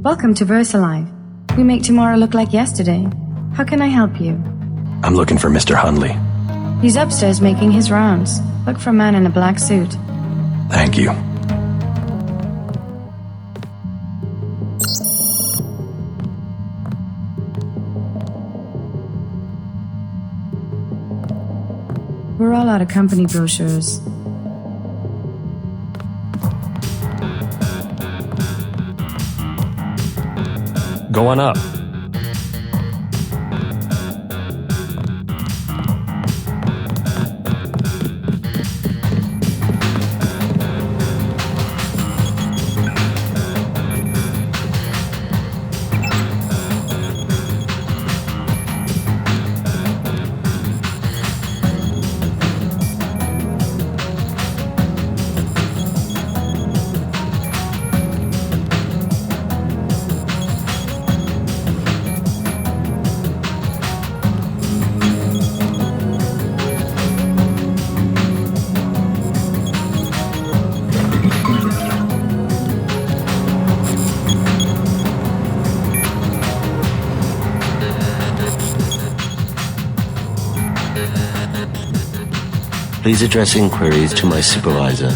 Welcome to VersaLife. We make tomorrow look like yesterday. How can I help you? I'm looking for Mr. Hundley. He's upstairs making his rounds. Look for a man in a black suit. Thank you. We're all out of company brochures. Go on up. Please address inquiries to my supervisor.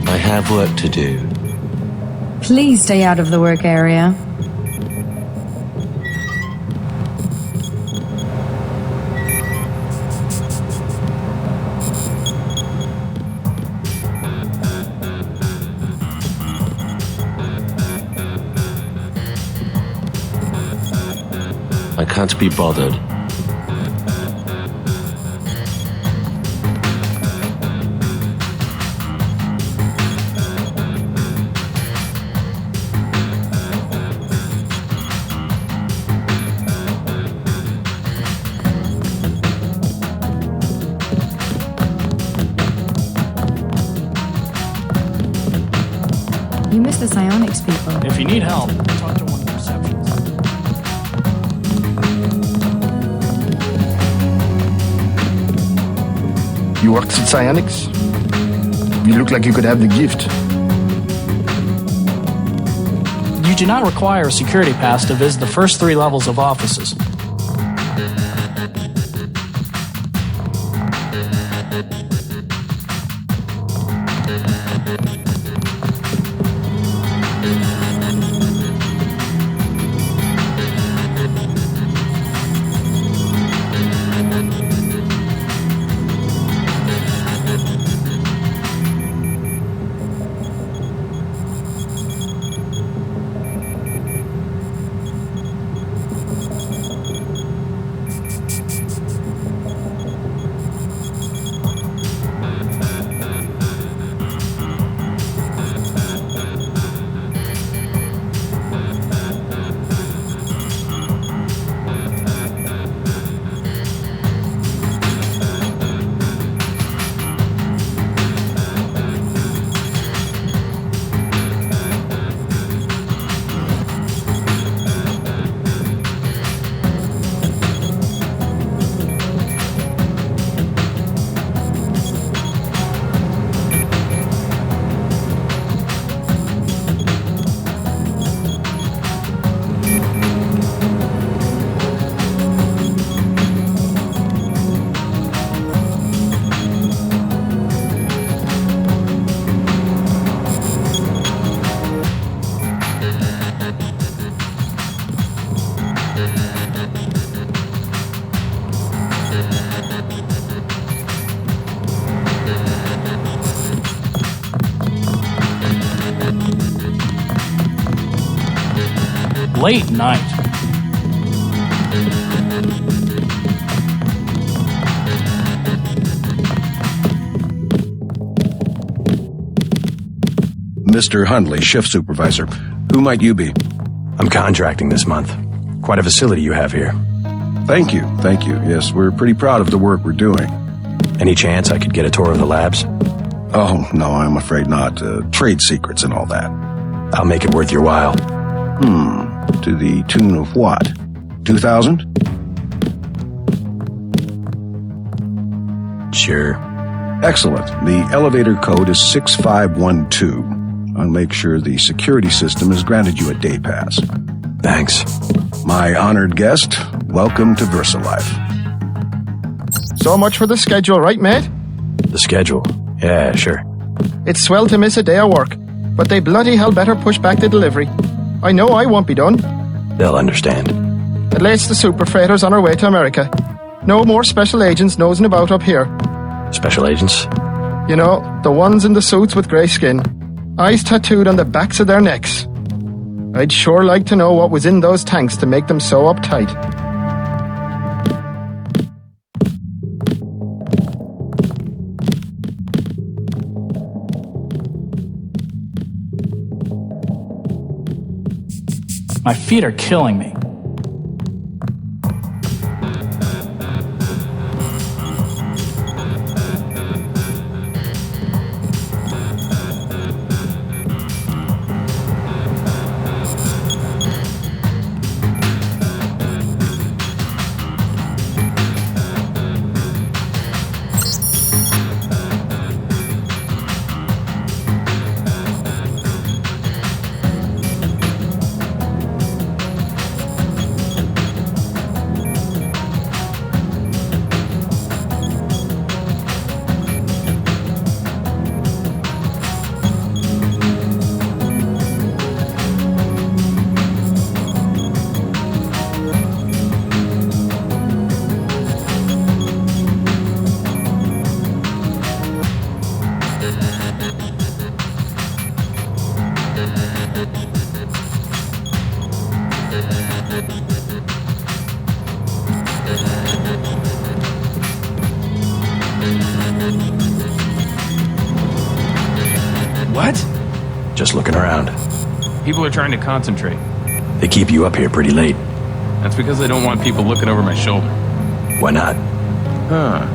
I have work to do. Please stay out of the work area. I can't be bothered. You missed the psionics people. If you need help, talk to one of the receptions. You worked at Psionics? You look like you could have the gift. You do not require a security pass to visit the first 3 levels of offices. Late night. Mr. Hundley, shift supervisor. Who might you be? I'm contracting this month. Quite a facility you have here. Thank you, thank you. Yes, we're pretty proud of the work we're doing. Any chance I could get a tour of the labs? Oh, no, I'm afraid not. Trade secrets and all that. I'll make it worth your while. To the tune of what? 2,000? Sure. Excellent. The elevator code is 6512. I'll make sure the security system has granted you a day pass. Thanks. My honored guest, welcome to VersaLife. So much for the schedule, right, mate? The schedule. Yeah, sure. It's swell to miss a day of work, but they bloody hell better push back the delivery. I know I won't be done. They'll understand. At least the super freighter's on our way to America. No more special agents nosing about up here. Special agents? You know, the ones in the suits with grey skin. Eyes tattooed on the backs of their necks. I'd sure like to know what was in those tanks to make them so uptight. My feet are killing me. What? Just looking around. People are trying to concentrate. They keep you up here pretty late. That's because they don't want people looking over my shoulder. Why not? Huh.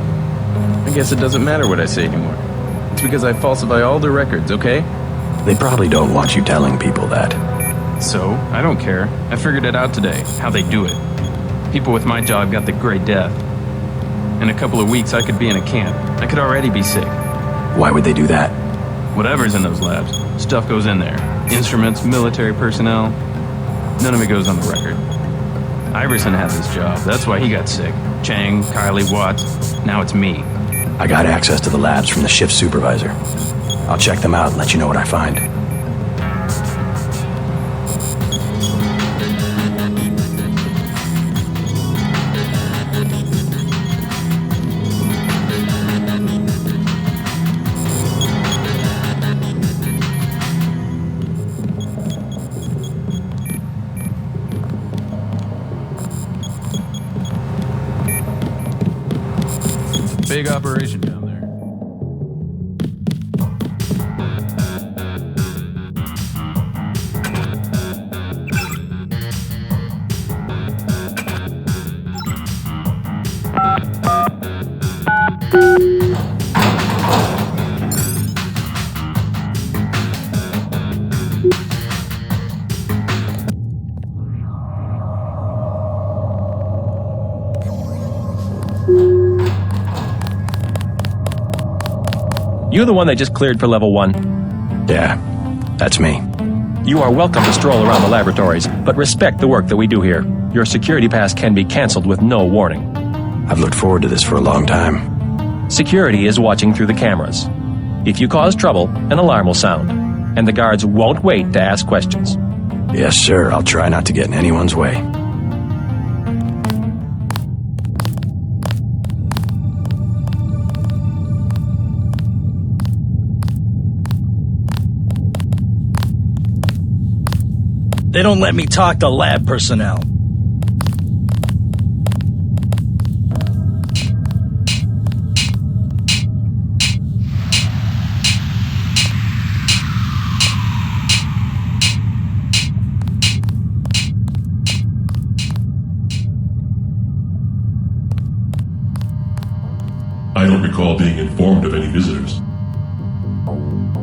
I guess it doesn't matter what I say anymore. It's because I falsify all their records, okay? They probably don't want you telling people that. So, I don't care. I figured it out today, how they do it. People with my job got the Great Death. In a couple of weeks, I could be in a camp. I could already be sick. Why would they do that? Whatever's in those labs, stuff goes in there. Instruments, military personnel. None of it goes on the record. Iverson had this job. That's why he got sick. Chang, Kylie, Watts. Now it's me. I got access to the labs from the shift supervisor. I'll check them out and let you know what I find. Big operation down there. You the one they just cleared for level 1? Yeah, that's me. You are welcome to stroll around the laboratories, but respect the work that we do here. Your security pass can be canceled with no warning. I've looked forward to this for a long time. Security is watching through the cameras. If you cause trouble, an alarm will sound, and the guards won't wait to ask questions. Yes, sir. I'll try not to get in anyone's way. They don't let me talk to lab personnel. I don't recall being informed of any visitors.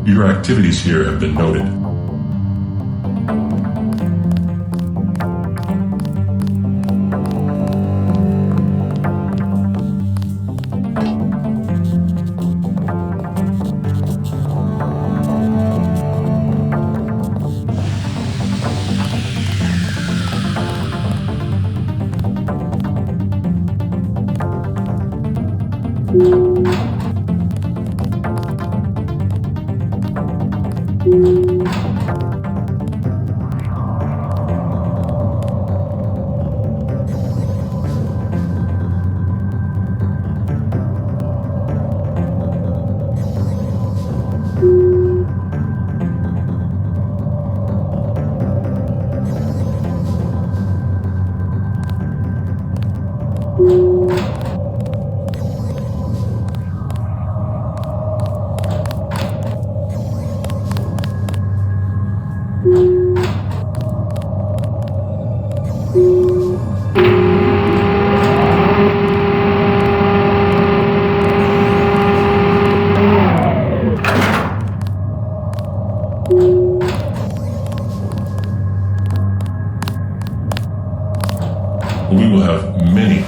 Your activities here have been noted.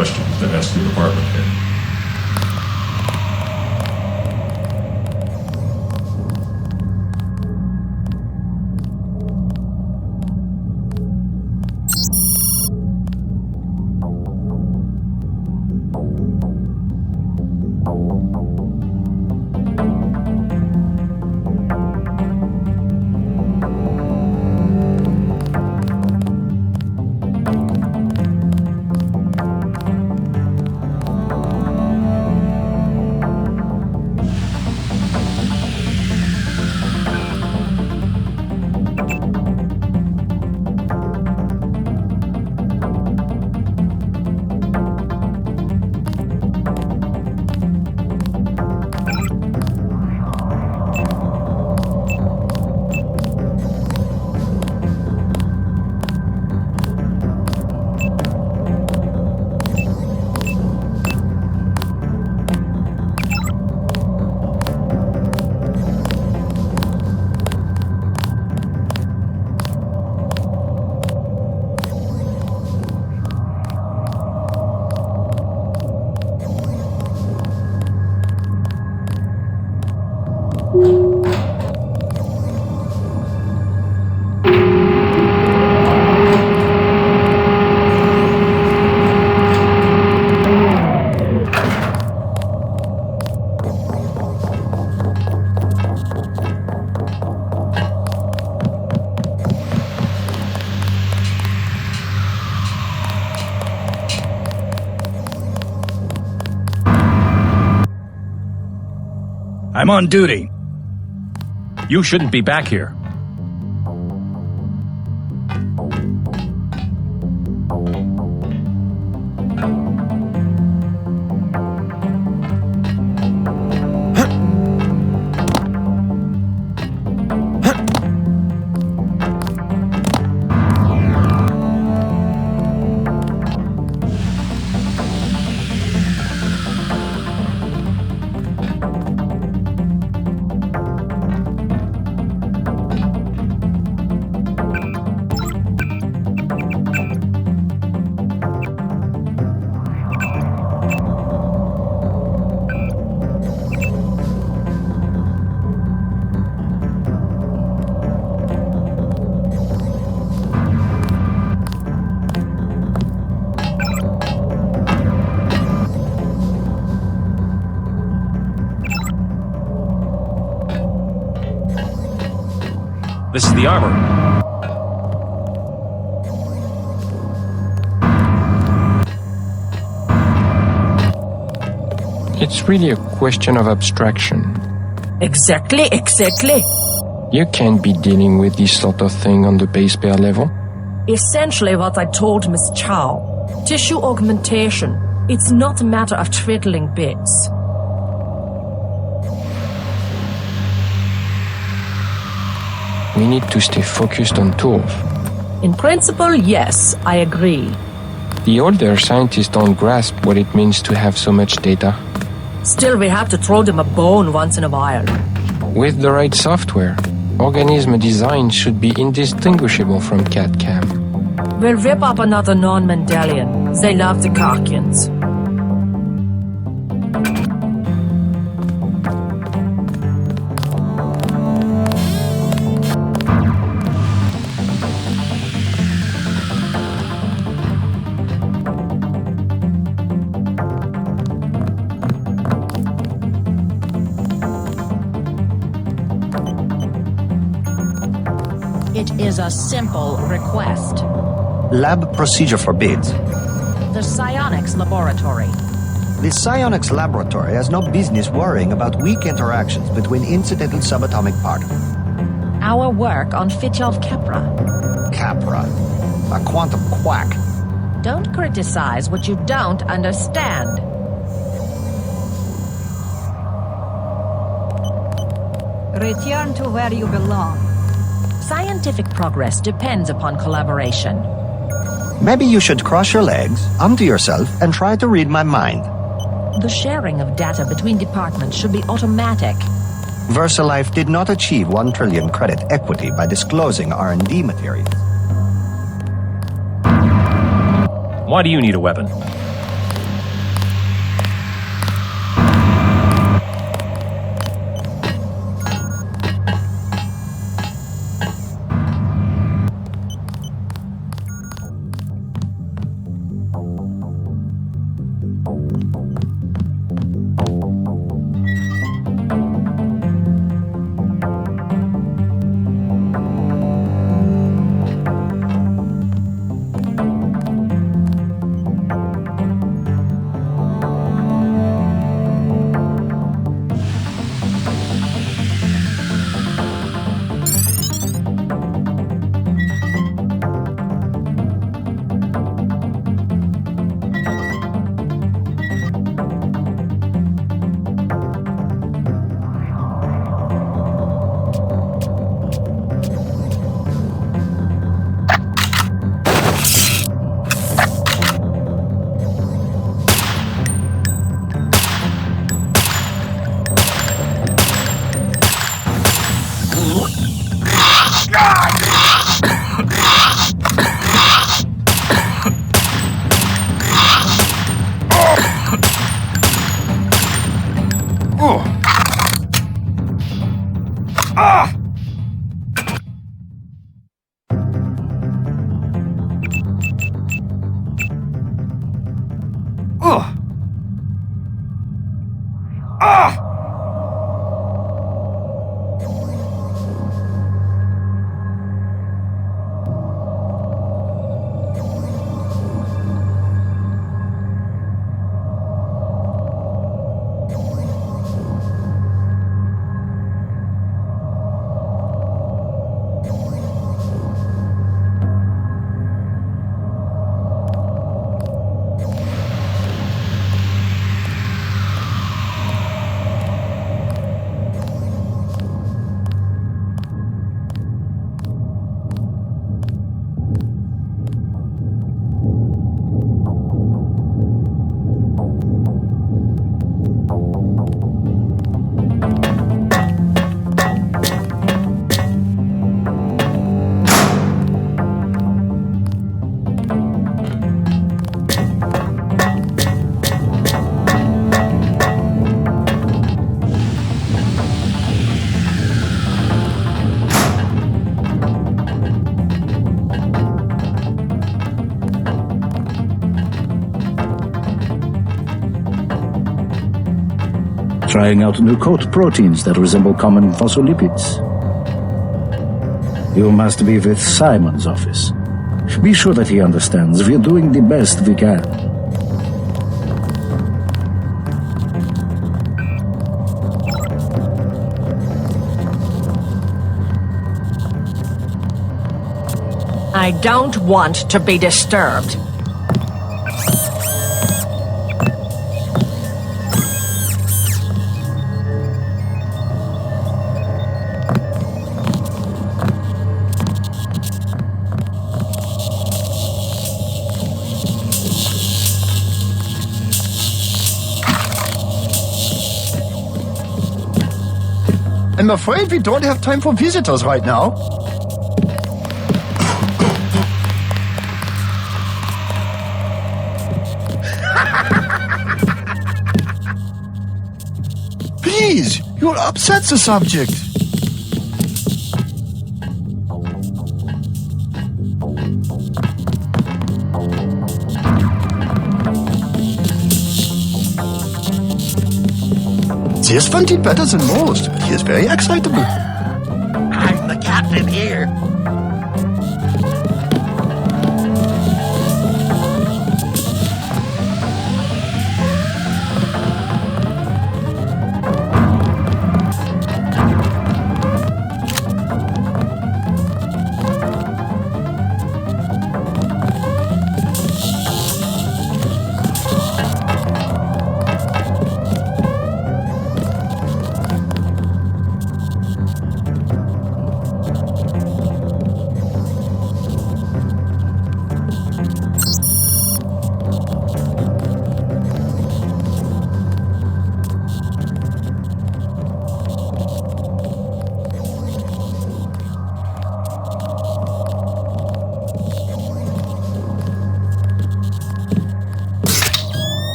questions, then ask the department head. I'm on duty. You shouldn't be back here. This is the armor. It's really a question of abstraction. Exactly. You can't be dealing with this sort of thing on the base pair level. Essentially what I told Miss Chow. Tissue augmentation. It's not a matter of twiddling bits. We need to stay focused on tools. In principle, yes, I agree. The older scientists don't grasp what it means to have so much data. Still, we have to throw them a bone once in a while. With the right software, organism design should be indistinguishable from CAD-CAM. We'll rip up another non-Mendelian. They love the Karkians. It is a simple request. Lab procedure forbids. The psionics laboratory. The psionics laboratory has no business worrying about weak interactions between incidental subatomic particles. Our work on Fitjov Capra. Capra. A quantum quack. Don't criticize what you don't understand. Return to where you belong. Scientific progress depends upon collaboration. Maybe you should cross your legs, onto yourself, and try to read my mind. The sharing of data between departments should be automatic. VersaLife did not achieve 1 trillion credit equity by disclosing R&D materials. Why do you need a weapon? Trying out new coat proteins that resemble common phospholipids. You must be with Simon's office. Be sure that he understands we're doing the best we can. I don't want to be disturbed. I'm afraid we don't have time for visitors right now. Please, you'll upset the subject. This one did better than most. He is very excitable. I'm the captain here.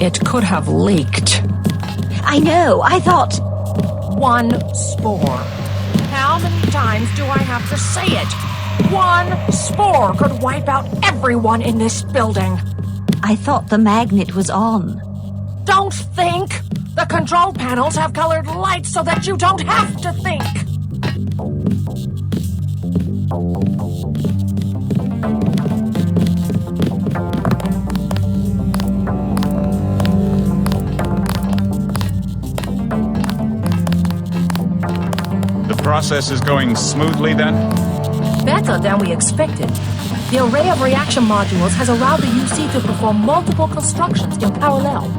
It could have leaked. I know, I thought... One spore. How many times do I have to say it? One spore could wipe out everyone in this building. I thought the magnet was on. Don't think! The control panels have colored lights so that you don't have to think! The process is going smoothly then? Better than we expected. The array of reaction modules has allowed the UC to perform multiple constructions in parallel.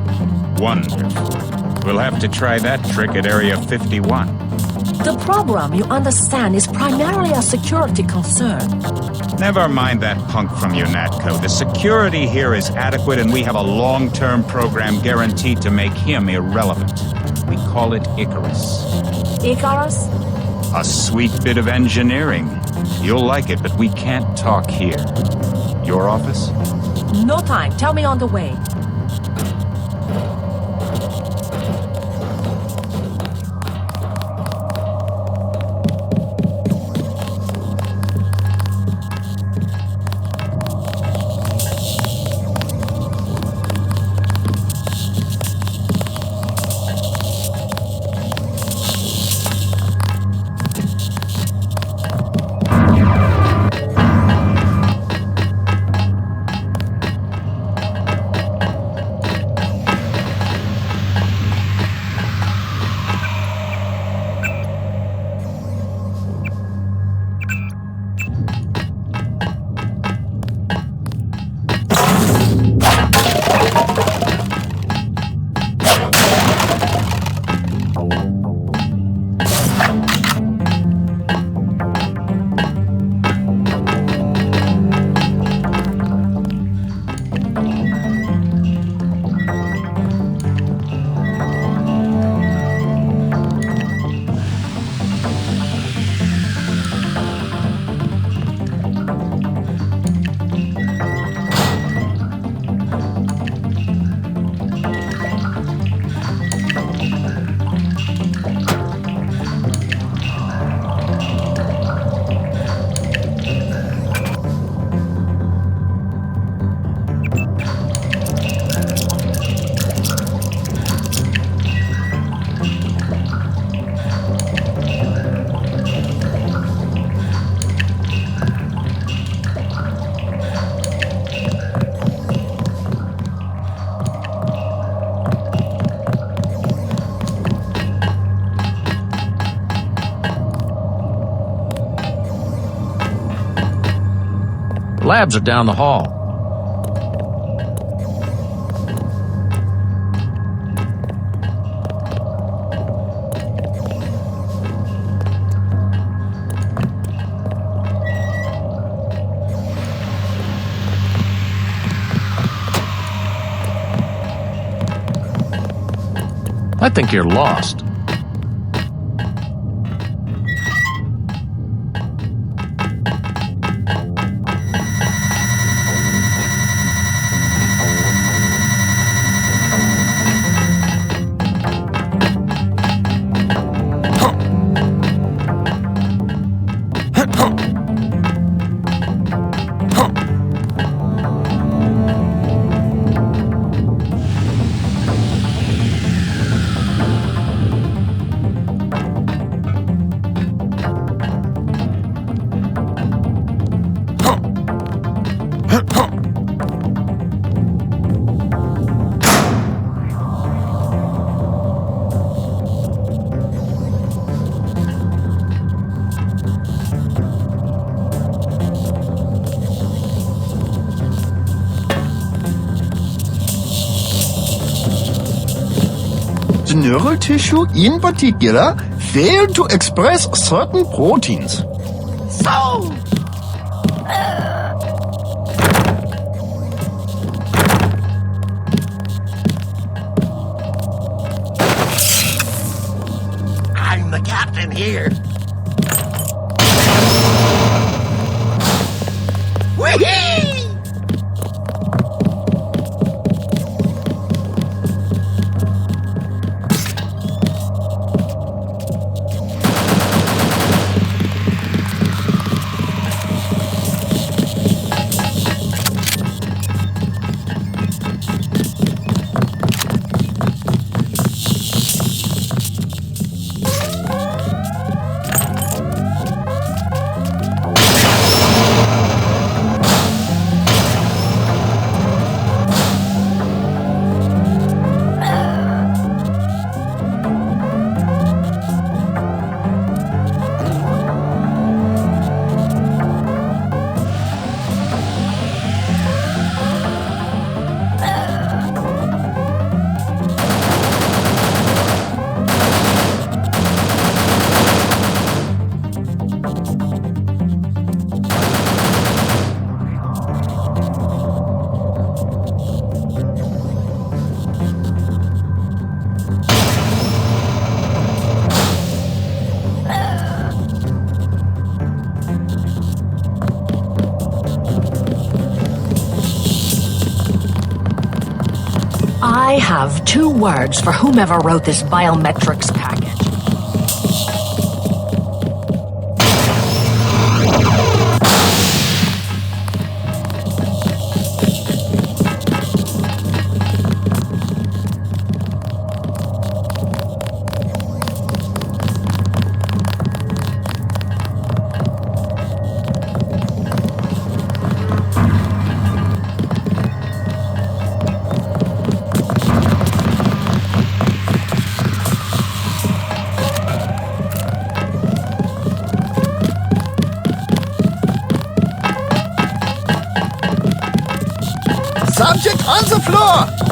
Wonderful. We'll have to try that trick at Area 51. The program, you understand, is primarily a security concern. Never mind that punk from UNATCO. The security here is adequate, and we have a long-term program guaranteed to make him irrelevant. We call it Icarus. Icarus? A sweet bit of engineering. You'll like it, but we can't talk here. Your office? No time. Tell me on the way. Labs are down the hall. I think you're lost. The neural tissue, in particular, failed to express certain proteins. So! I'm the captain here. Whee! have 2 words for whomever wrote this biometrics package. Subject on the floor!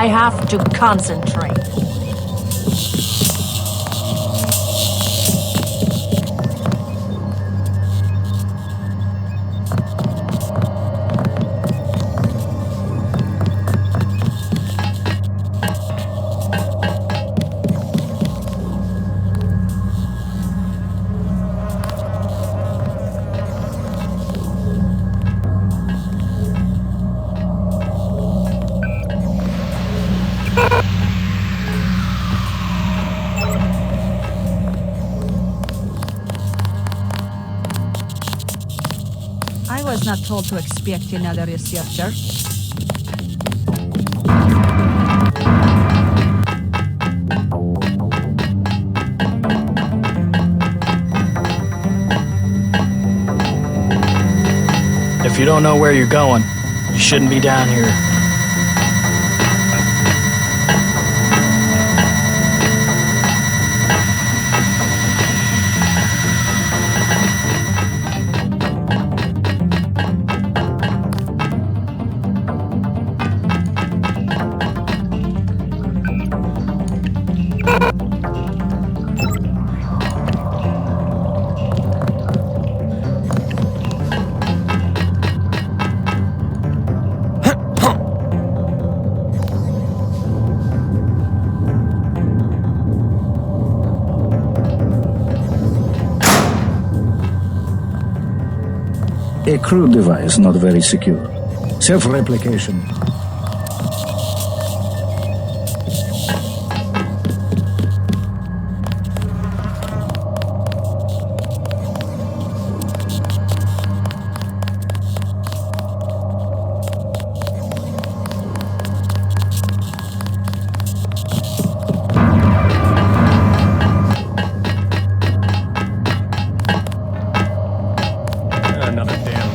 I have to concentrate. I was not told to expect another researcher. If you don't know where you're going, you shouldn't be down here. A crude device, not very secure. Self-replication. Another damn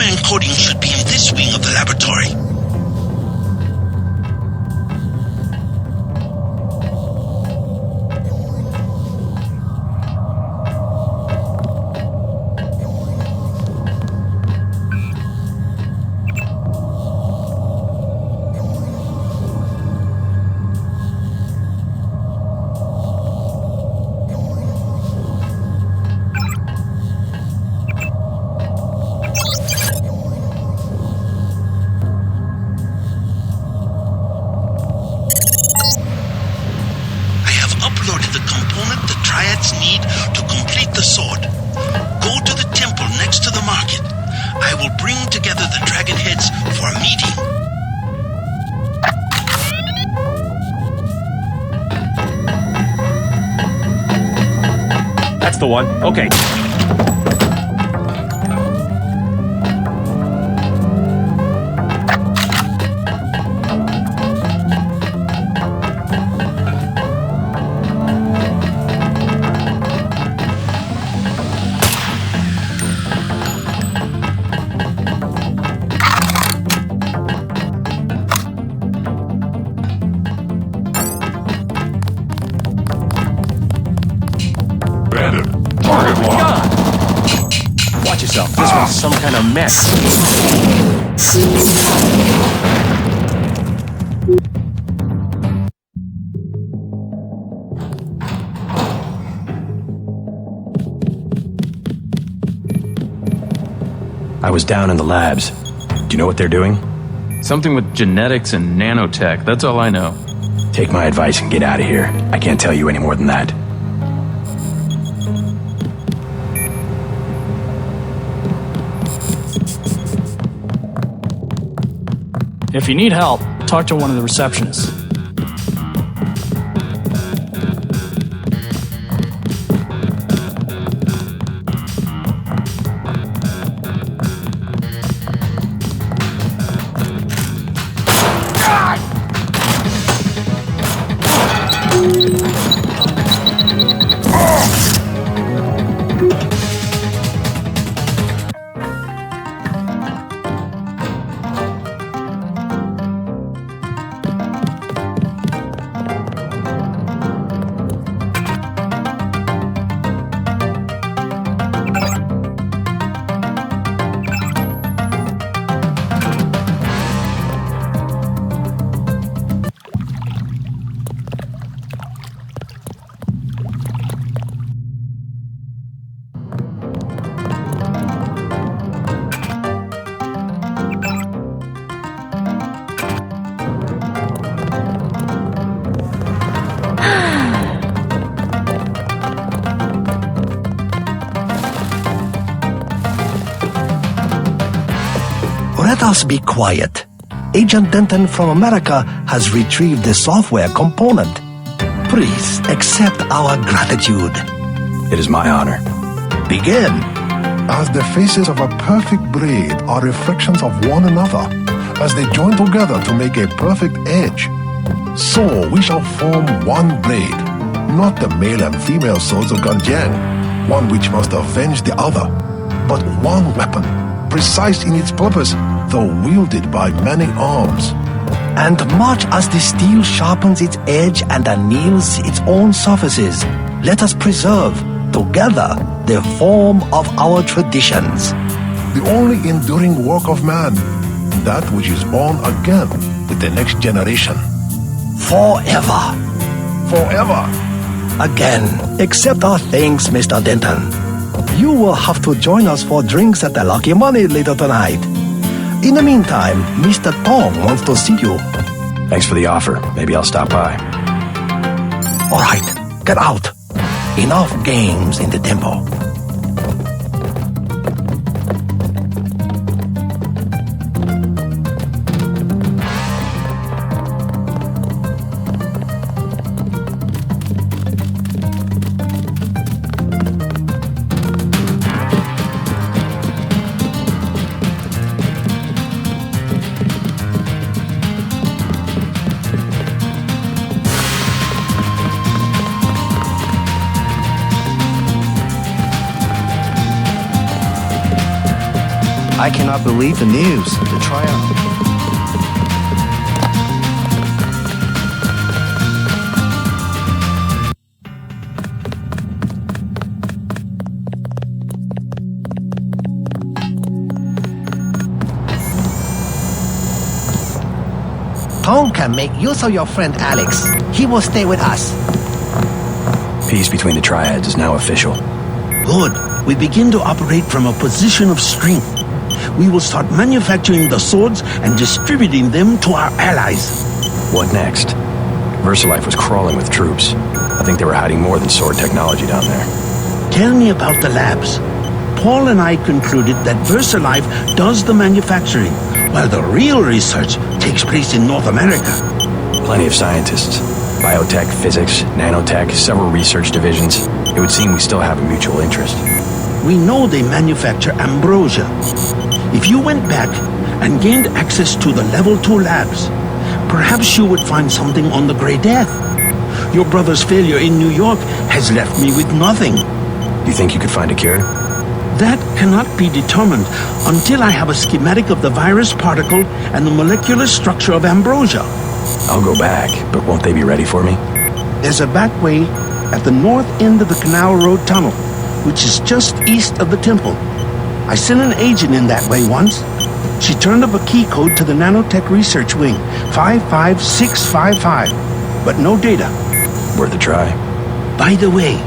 Encoding should be in this wing of the laboratory. Uploaded the component the Triads need to complete the sword. Go to the temple next to the market. I will bring together the dragon heads for a meeting. That's the one. Okay. Watch yourself. This one's some kind of mess. I was down in the labs. Do you know what they're doing? Something with genetics and nanotech, that's all I know. Take my advice and get out of here. I can't tell you any more than that. If you need help, talk to one of the receptionists. Let us be quiet. Agent Denton from America has retrieved the software component. Please accept our gratitude. It is my honor. Begin. As the faces of a perfect braid are reflections of one another, as they join together to make a perfect edge, so we shall form one braid, not the male and female swords of Ganjian, one which must avenge the other, but one weapon, precise in its purpose, though wielded by many arms. And much as the steel sharpens its edge and anneals its own surfaces, let us preserve, together, the form of our traditions. The only enduring work of man, that which is born again with the next generation. Forever. Forever. Again, accept our thanks, Mr. Denton. You will have to join us for drinks at the Lucky Money later tonight. In the meantime, Mr. Tong wants to see you. Thanks for the offer. Maybe I'll stop by. All right, get out. Enough games in the temple. I cannot believe the news. The triumph. Tom can make use of your friend Alex. He will stay with us. Peace between the triads is now official. Good. We begin to operate from a position of strength. We will start manufacturing the swords and distributing them to our allies. What next? VersaLife was crawling with troops. I think they were hiding more than sword technology down there. Tell me about the labs. Paul and I concluded that VersaLife does the manufacturing, while the real research takes place in North America. Plenty of scientists. Biotech, physics, nanotech, several research divisions. It would seem we still have a mutual interest. We know they manufacture ambrosia. If you went back and gained access to the Level 2 labs, perhaps you would find something on the Grey Death. Your brother's failure in New York has left me with nothing. You think you could find a cure? That cannot be determined until I have a schematic of the virus particle and the molecular structure of ambrosia. I'll go back, but won't they be ready for me? There's a back way at the north end of the Canal Road Tunnel, which is just east of the temple. I sent an agent in that way once. She turned up a key code to the Nanotech Research Wing, 55655, but no data. Worth a try. By the way,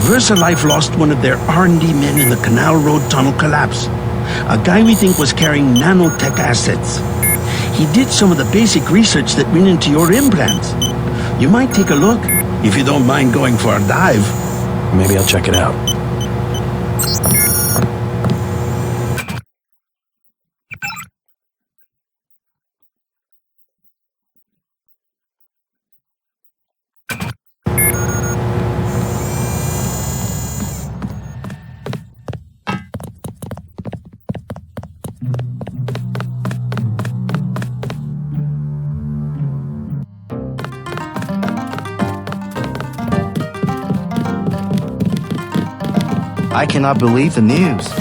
VersaLife lost one of their R&D men in the Canal Road Tunnel collapse. A guy we think was carrying nanotech assets. He did some of the basic research that went into your implants. You might take a look, if you don't mind going for a dive. Maybe I'll check it out. I cannot believe the news.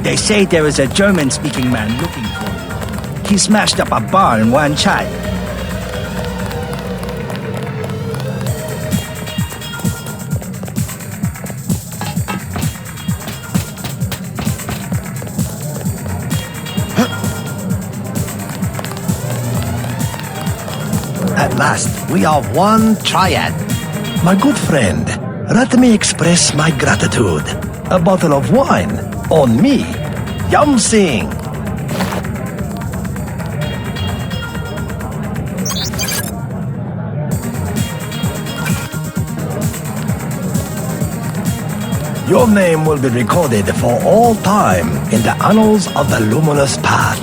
They say there is a German-speaking man looking for you. He smashed up a bar in Wan Chai. At last, we are one triad. My good friend, let me express my gratitude. A bottle of wine on me. Yum Sing. Your name will be recorded for all time in the annals of the luminous path.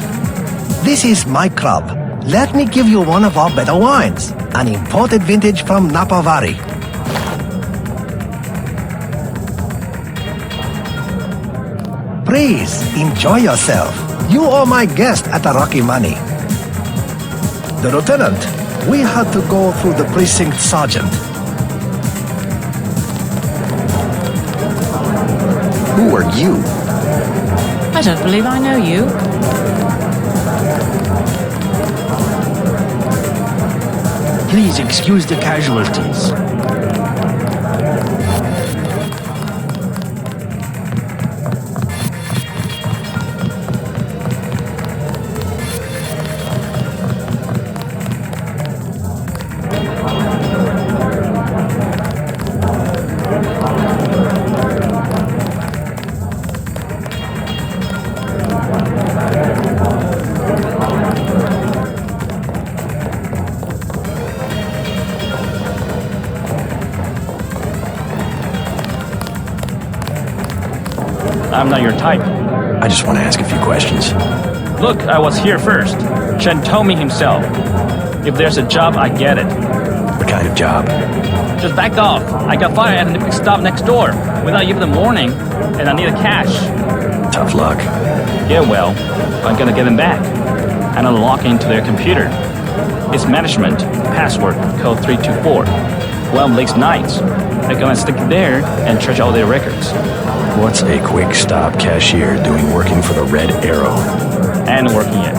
This is my club. Let me give you one of our better wines, an imported vintage from Napa Valley. Please, enjoy yourself. You are my guest at the Rocky Money. The lieutenant, we had to go through the precinct sergeant. Who are you? I don't believe I know you. Please excuse the casualties. I'm not your type. I just want to ask a few questions. Look, I was here first. Chen told me himself. If there's a job, I get it. What kind of job? Just back off. I got fired at an stop next door without even the warning, and I need a cash. Tough luck. Yeah, well, I'm gonna get them back. And I'll log into their computer. It's management, password, code 324. Well, late nights. They're gonna stick it there and search all their records. What's a quick stop cashier doing working for the Red Arrow? And working it.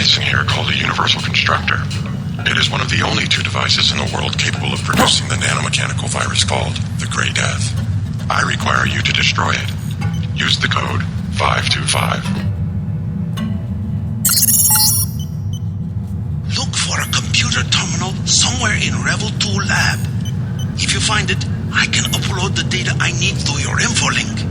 device in here called a universal constructor. It is one of the only two devices in the world capable of producing the nanomechanical virus called the Grey Death. I require you to destroy it. Use the code 525. Look for a computer terminal somewhere in Revel 2 lab. If you find it, I can upload the data I need through your infolink.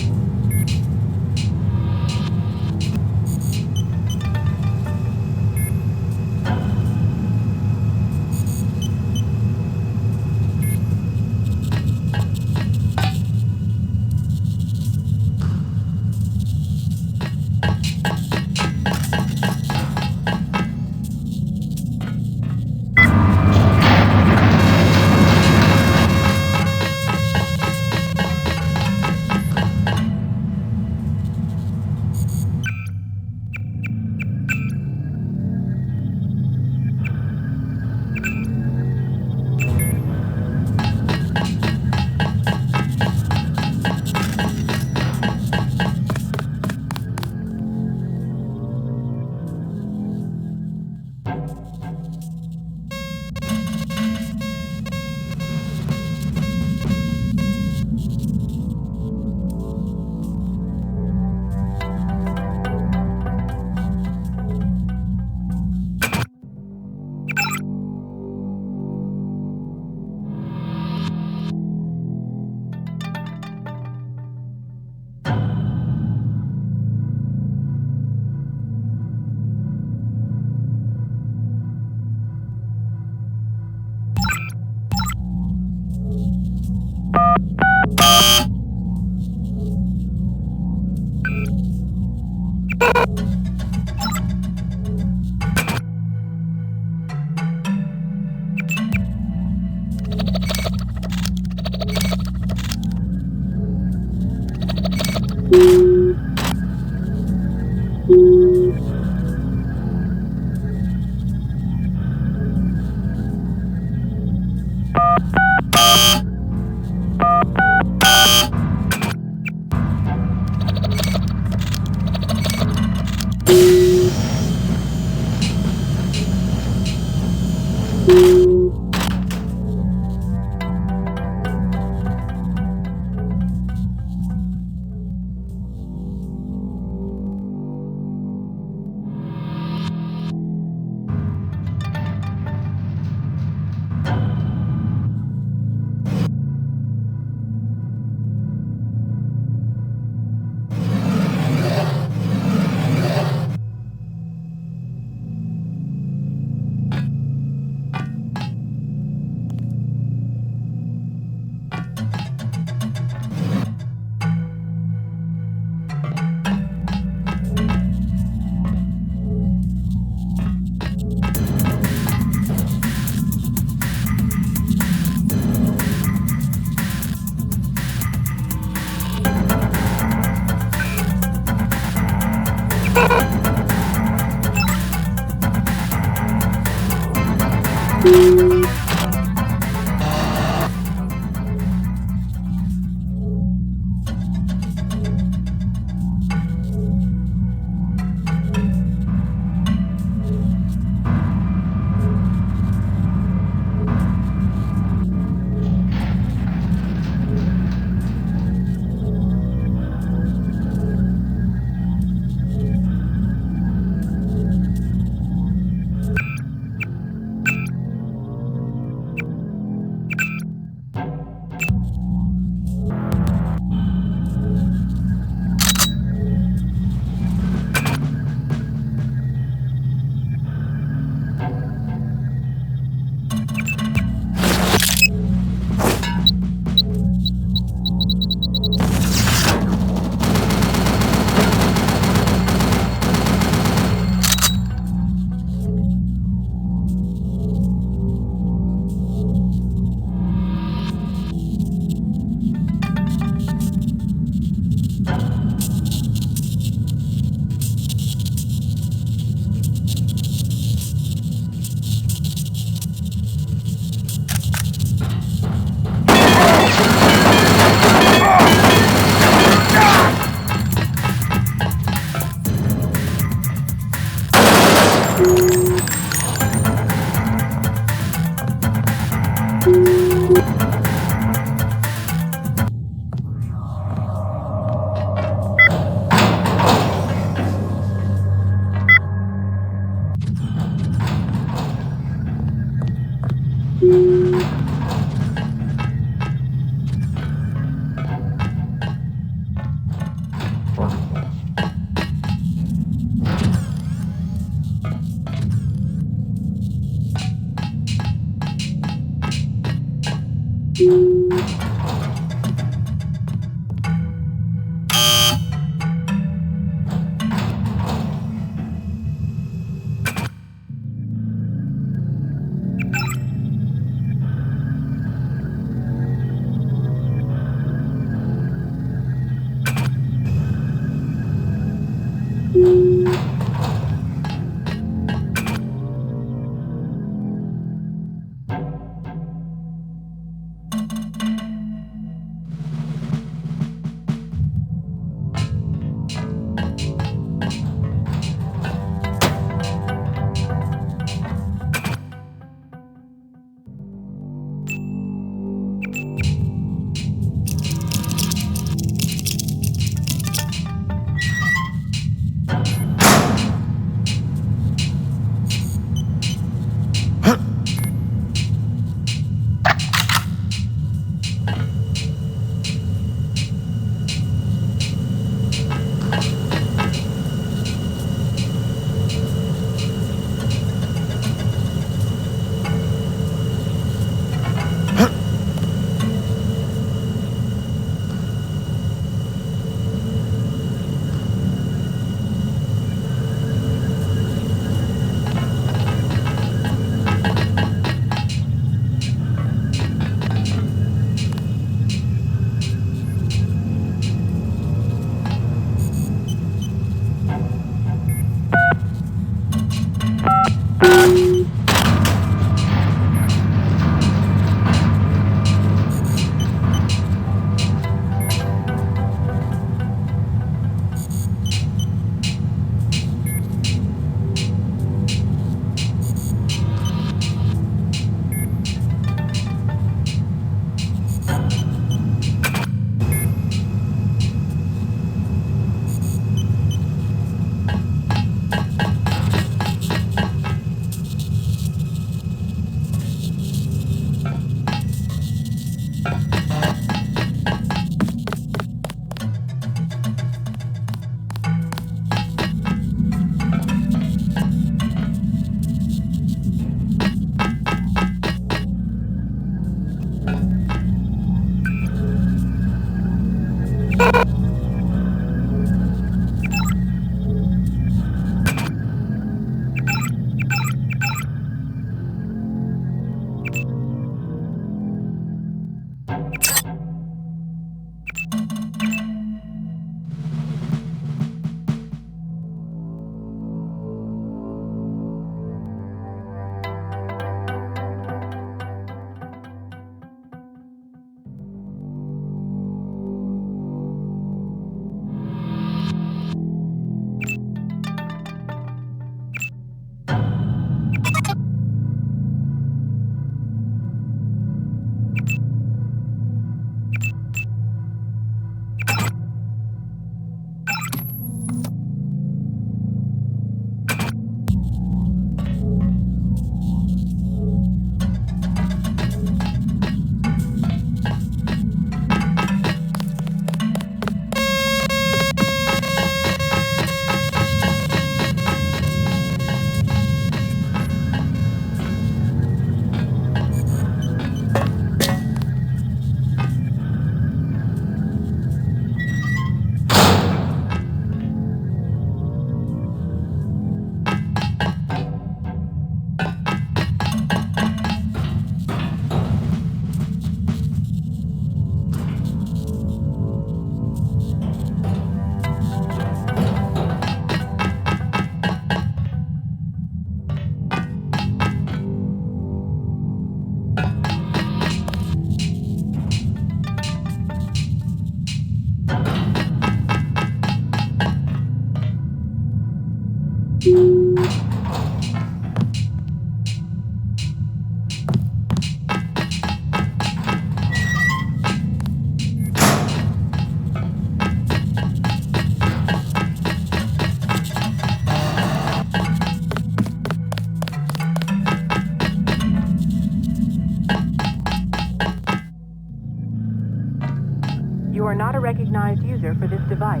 are not a recognized user for this device.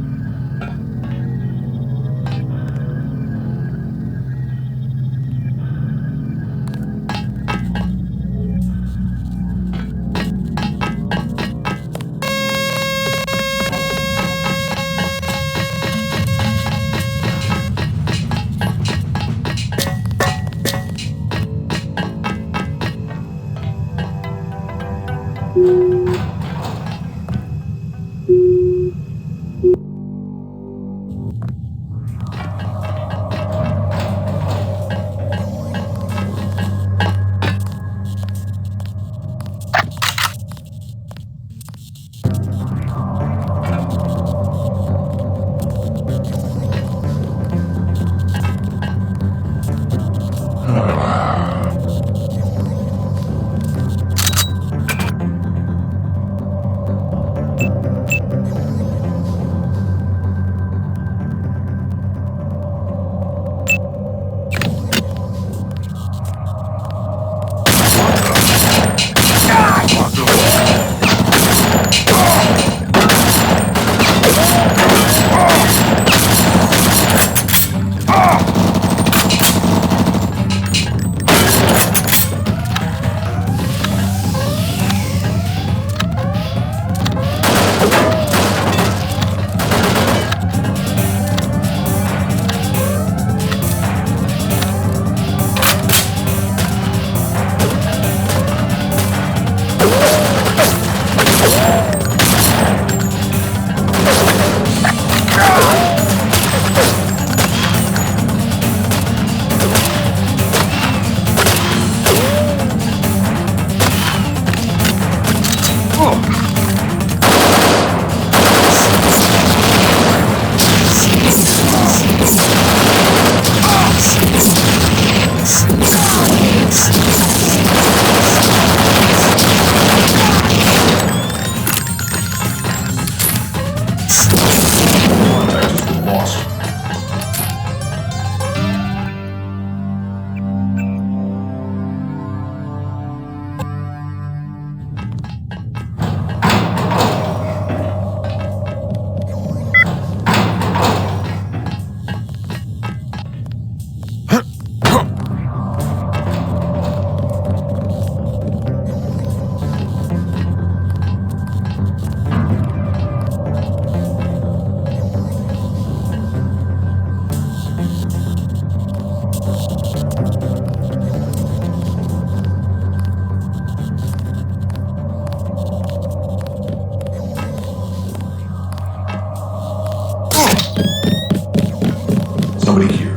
Somebody here.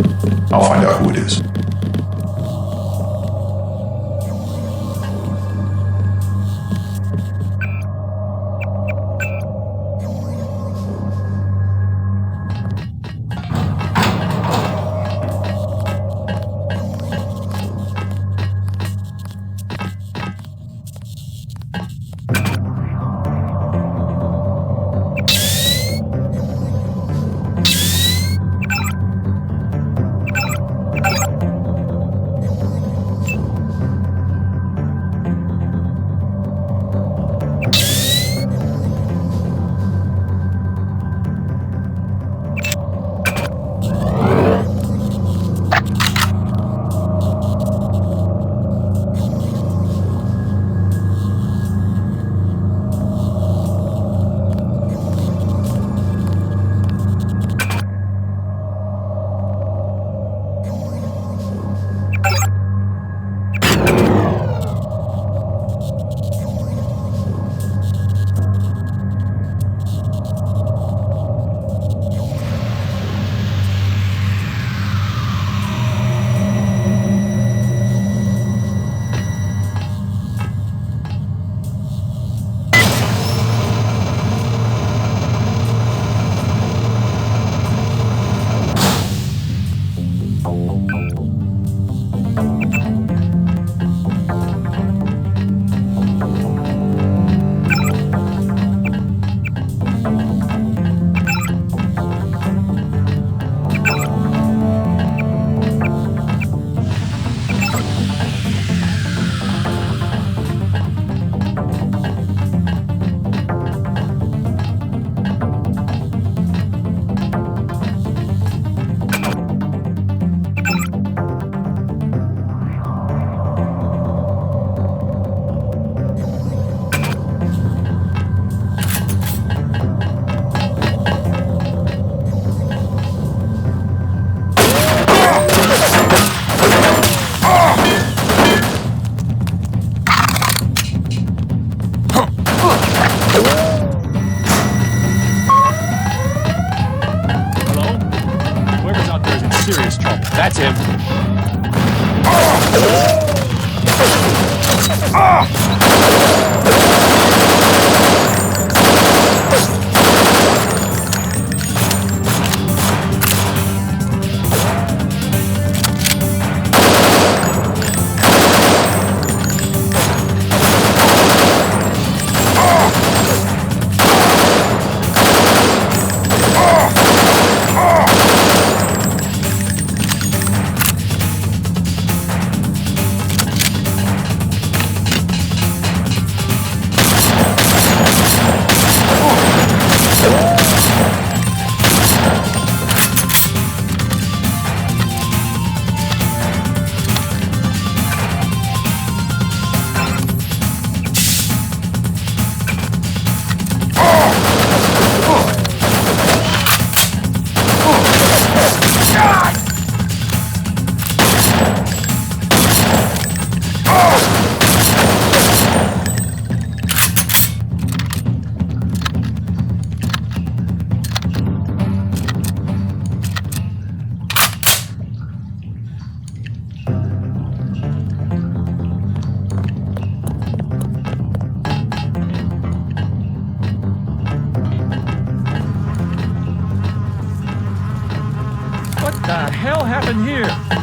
I'll find out who it is. That's him. What the hell happened here?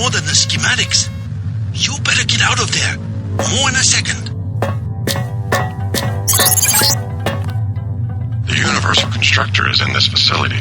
more than the schematics. You better get out of there. More in a second. The Universal Constructor is in this facility.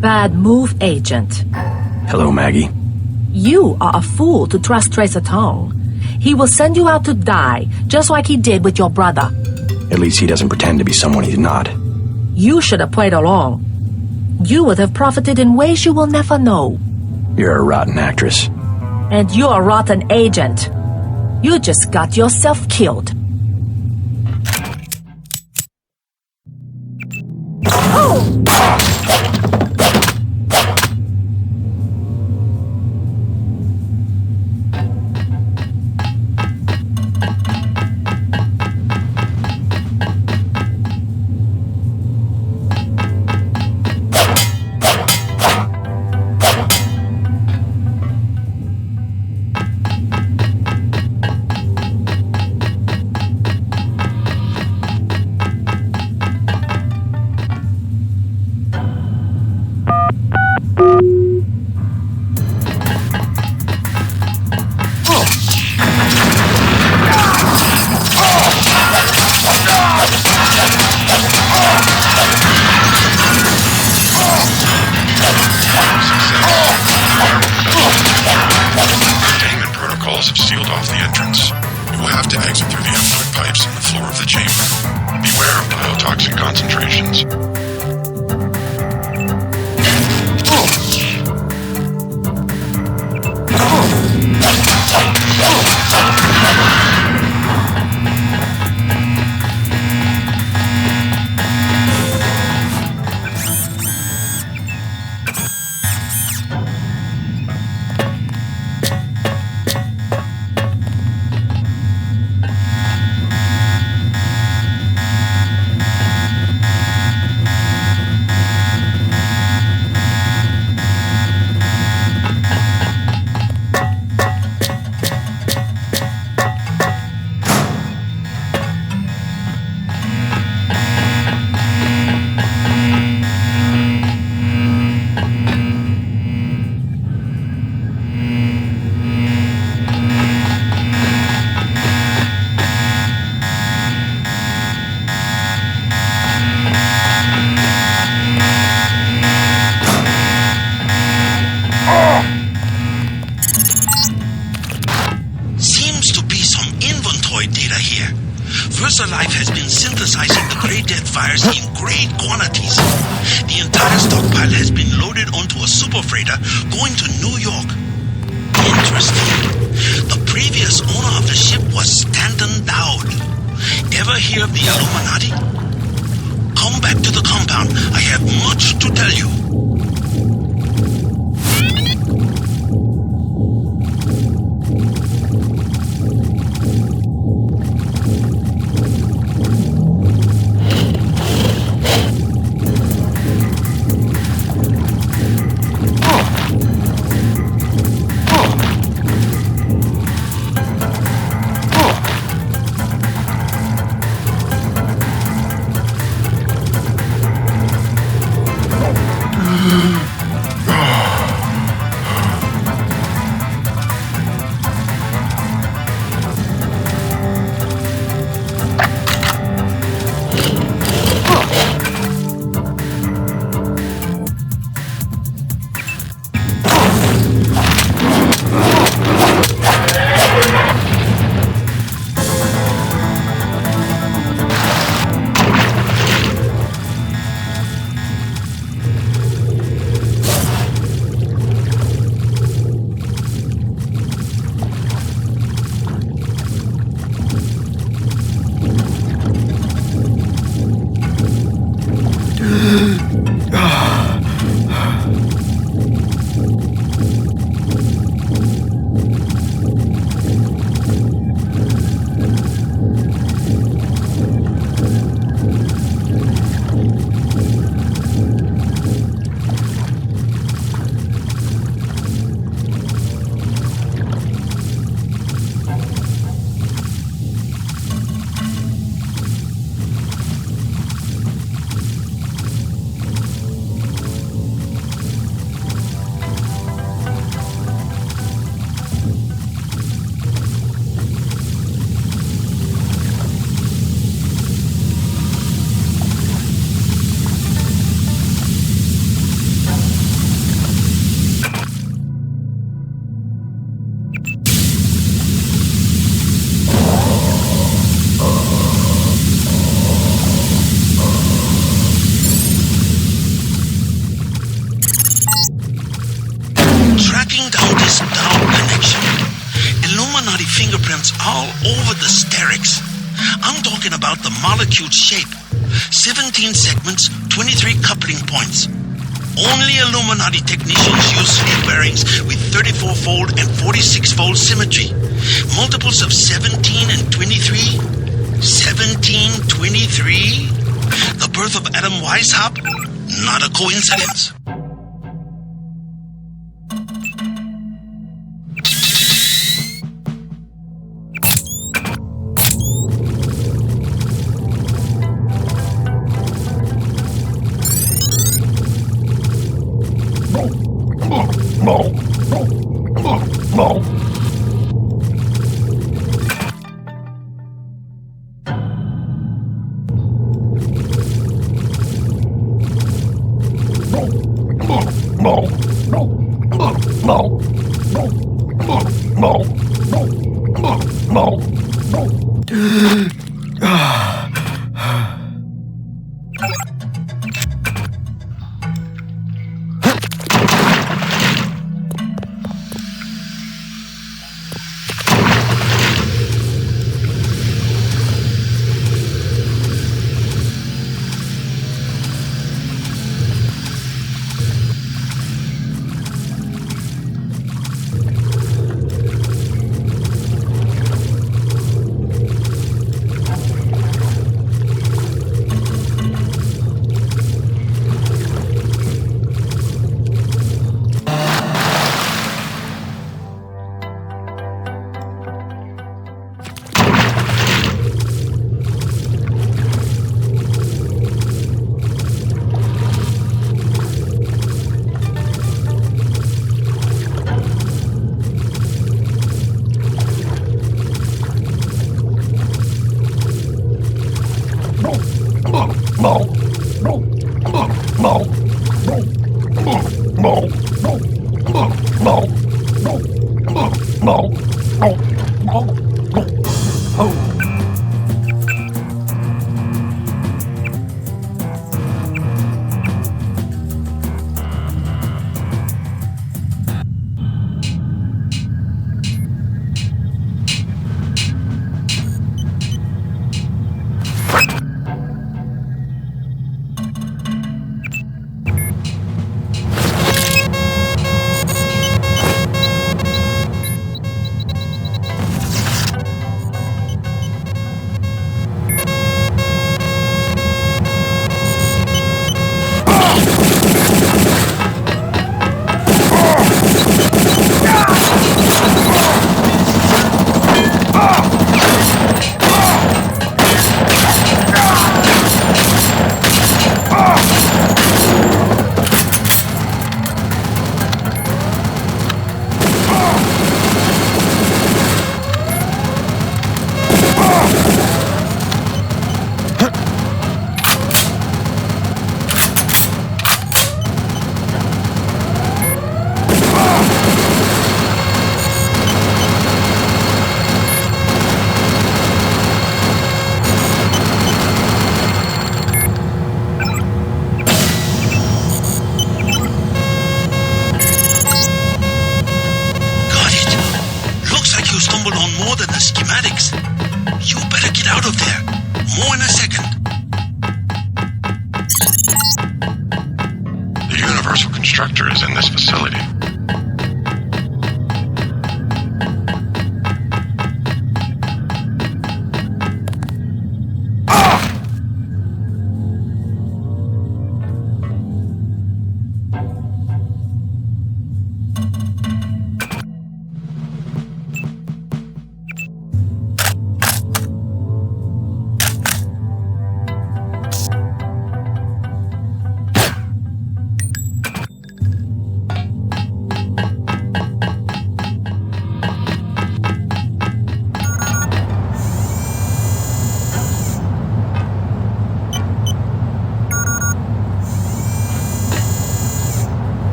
Bad move, Agent. Hello, Maggie. You are a fool to trust Tracer Tong. He will send you out to die, just like he did with your brother. At least he doesn't pretend to be someone he's not. You should have played along. You would have profited in ways you will never know. You're a rotten actress. And you're a rotten agent. You just got yourself killed. Have sealed off the entrance. You will have to exit through the effluent pipes in the floor of the chamber. Beware of biotoxin concentrations. VersaLife has been synthesizing the Grey Death virus in great quantities. The entire stockpile has been loaded onto a super freighter going to New York. Interesting. The previous owner of the ship was Stanton Dowd. Ever hear of the Illuminati? Come back to the compound. I have much to tell you. fingerprints all over the sterix. I'm talking about the molecule shape. 17 segments, 23 coupling points. Only Illuminati technicians use sleeve bearings with 34-fold and 46-fold symmetry. Multiples of 17 and 23. 17, 23. The birth of Adam Weishaupt? Not a coincidence.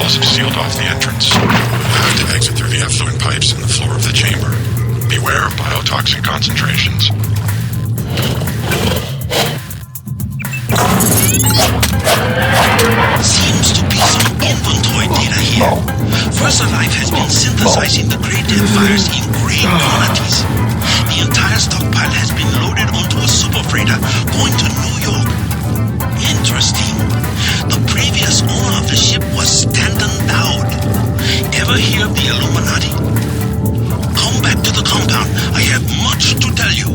walls have sealed off the entrance. You have to exit through the effluent pipes in the floor of the chamber. Beware of biotoxin concentrations. Seems to be some inventory data here. VersaLife has been synthesizing the Grey Death virus in great quantities. The entire stockpile has been loaded onto a super freighter going to New York. Interesting. The previous owner of the ship was Stanton Dowd. Ever hear of the Illuminati? Come back to the compound. I have much to tell you.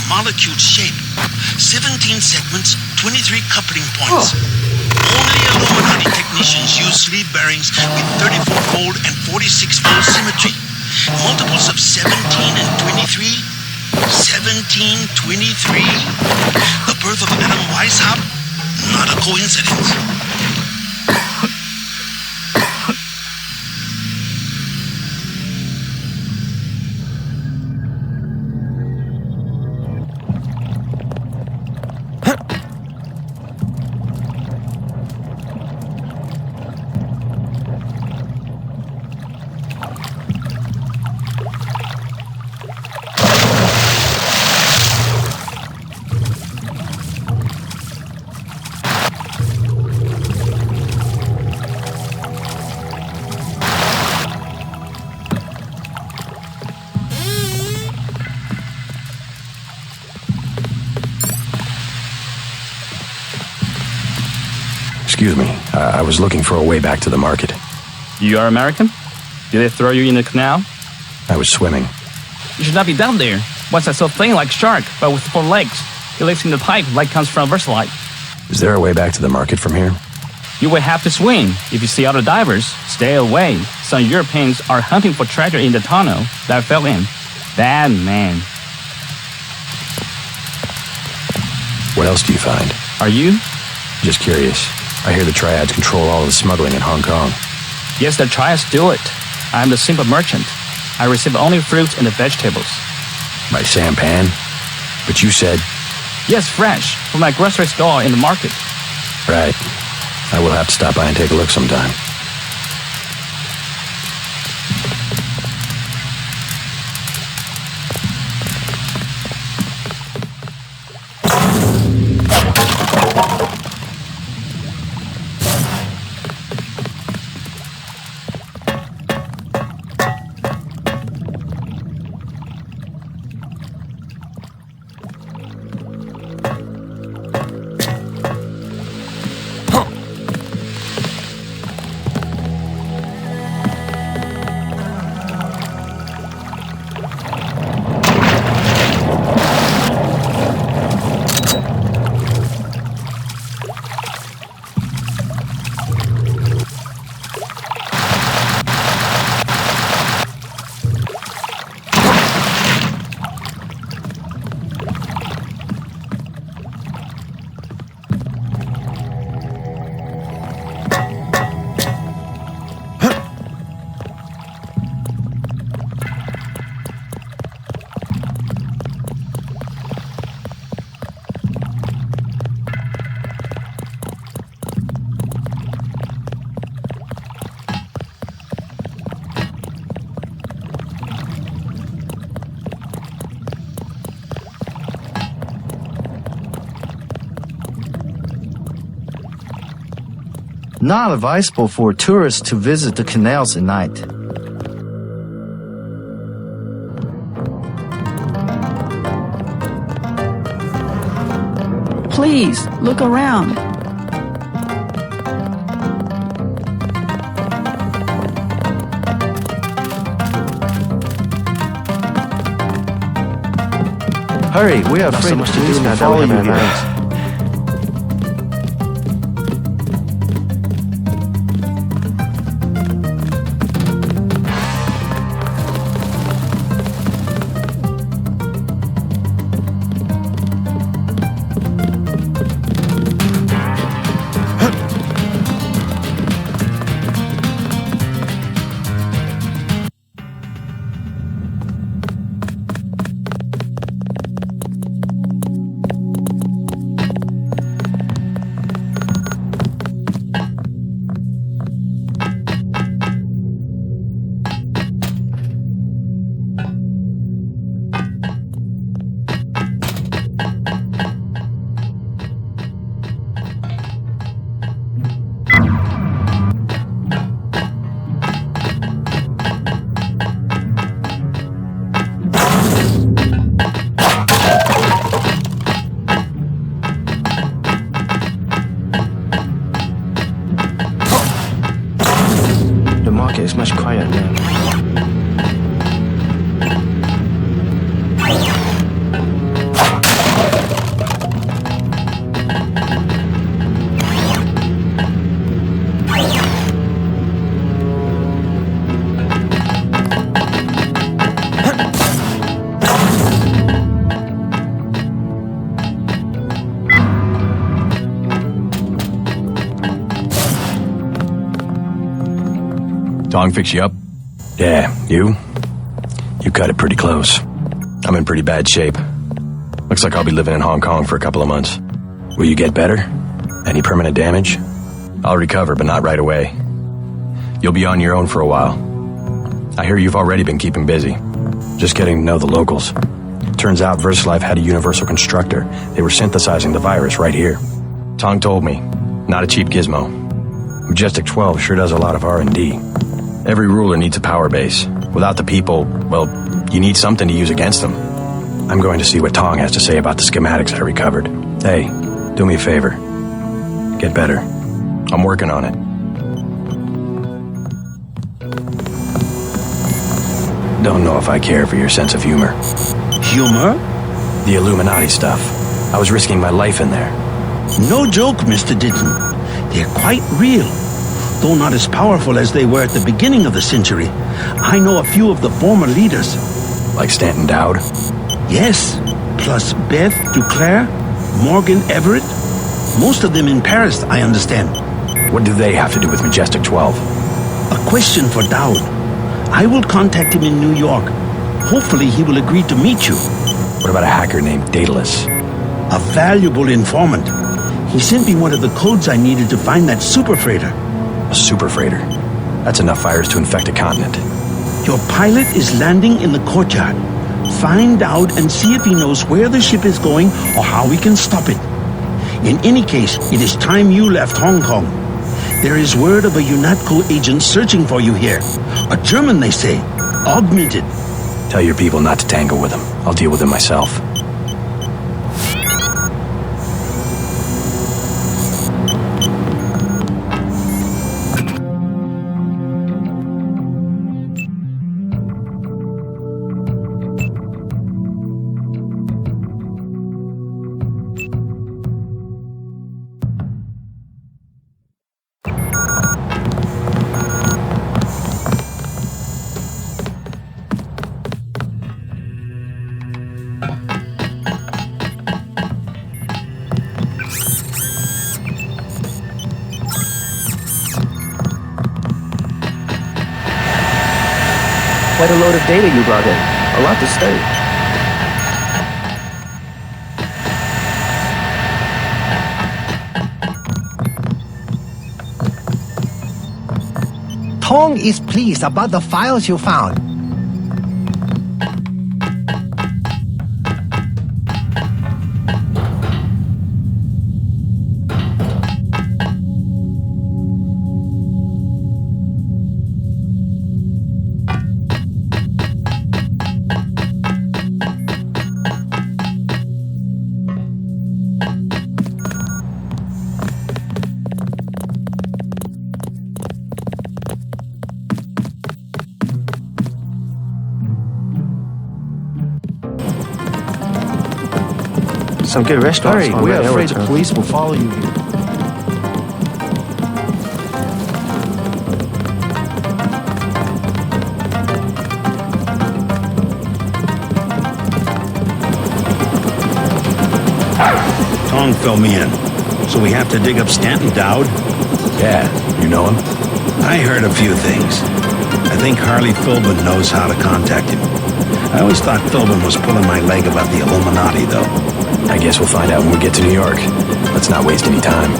Molecule shape. 17 segments, 23 coupling points. Only Illuminati technicians use sleeve bearings with 34-fold and 46-fold symmetry. Multiples of 17 and 23. 17, 23. The birth of Adam Weishaupt? Not a coincidence. Excuse me, I was looking for a way back to the market. You are American? Did they throw you in the canal? I was swimming. You should not be down there. What's that sort of thing like shark, but with 4 legs? It lives in the pipe, like comes from VersaLife. Is there a way back to the market from here? You will have to swim. If you see other divers, stay away. Some Europeans are hunting for treasure in the tunnel that fell in. Bad man. What else do you find? Are you? Just curious. I hear the Triads control all of the smuggling in Hong Kong. Yes, the Triads do it. I'm the simple merchant. I receive only fruits and the vegetables. By sampan? But you said... Yes, fresh, from my grocery store in the market. Right. I will have to stop by and take a look sometime. Not advisable for tourists to visit the canals at night. Please, look around. Hurry, we are afraid the police will follow you here. It's much quieter now. Tong fix you up? Yeah, you? You cut it pretty close. I'm in pretty bad shape. Looks like I'll be living in Hong Kong for a couple of months. Will you get better? Any permanent damage? I'll recover, but not right away. You'll be on your own for a while. I hear you've already been keeping busy. Just getting to know the locals. Turns out VersaLife had a universal constructor. They were synthesizing the virus right here. Tong told me. Not a cheap gizmo. Majestic 12 sure does a lot of R&D. Every ruler needs a power base. Without the people, well, you need something to use against them. I'm going to see what Tong has to say about the schematics I recovered. Hey, do me a favor. Get better. I'm working on it. Don't know if I care for your sense of humor. Humor? The Illuminati stuff. I was risking my life in there. No joke, Mr. Ditton. They're quite real. Though not as powerful as they were at the beginning of the century. I know a few of the former leaders. Like Stanton Dowd? Yes, plus Beth Duclair, Morgan Everett. Most of them in Paris, I understand. What do they have to do with Majestic 12? A question for Dowd. I will contact him in New York. Hopefully he will agree to meet you. What about a hacker named Daedalus? A valuable informant. He sent me one of the codes I needed to find that super freighter. A super freighter? That's enough virus to infect a continent. Your pilot is landing in the courtyard. Find out and see if he knows where the ship is going or how we can stop it. In any case, it is time you left Hong Kong. There is word of a UNATCO agent searching for you here. A German, they say. Augmented. Tell your people not to tangle with him. I'll deal with him myself. Quite a load of data you brought in. A lot to study. Tong is pleased about the files you found. some good restaurants. Hurry, we are afraid the police will follow you here. Tong filled me in. So we have to dig up Stanton Dowd? Yeah, you know him? I heard a few things. I think Harley Philbin knows how to contact him. I always thought Philbin was pulling my leg about the Illuminati, though. I guess we'll find out when we get to New York. Let's not waste any time.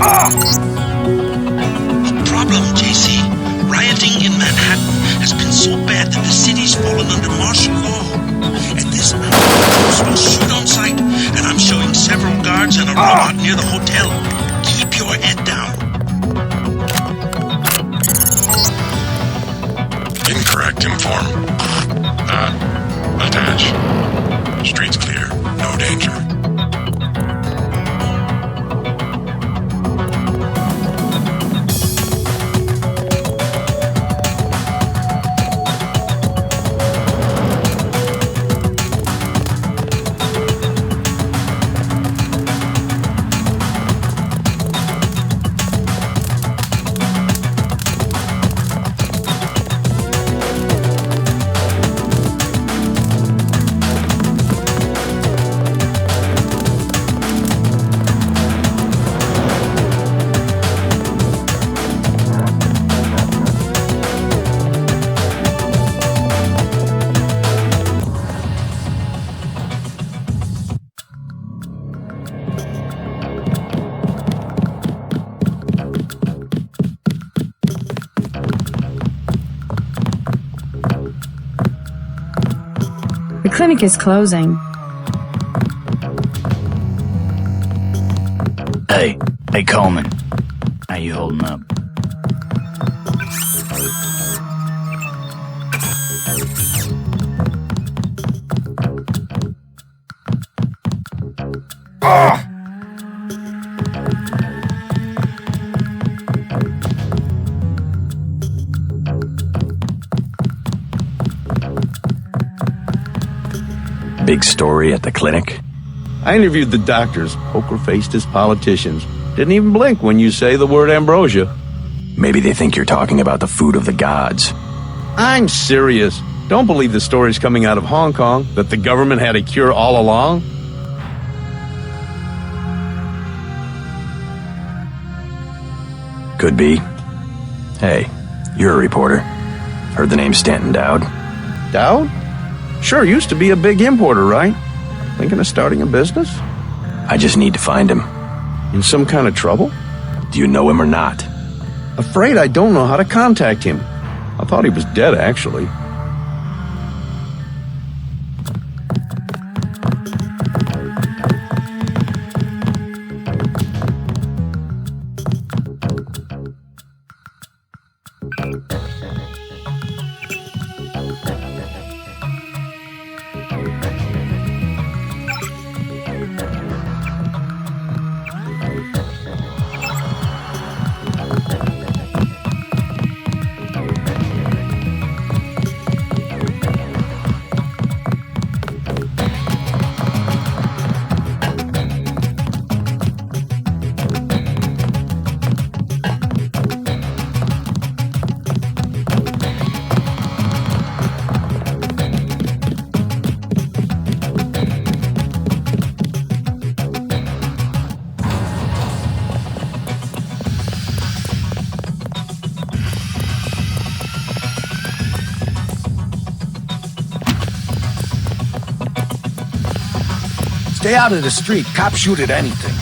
A problem, JC. Rioting in Manhattan has been so bad that the city's fallen under martial law. At this moment, troops will shoot on sight, and I'm showing several guards and a robot near the hotel. Keep your head down. Incorrect inform. Attach. Streets clear. No danger. clinic is closing. Hey Coleman. How you holding up? Big story at the clinic? I interviewed the doctors, poker-faced as politicians. Didn't even blink when you say the word ambrosia. Maybe they think you're talking about the food of the gods. I'm serious. Don't believe the stories coming out of Hong Kong that the government had a cure all along. Could be. Hey, you're a reporter. Heard the name Stanton Dowd? Dowd? Sure, used to be a big importer, right? Thinking of starting a business? I just need to find him. In some kind of trouble? Do you know him or not? Afraid I don't know how to contact him. I thought he was dead, actually. Stay out of the street. Cops shoot at anything.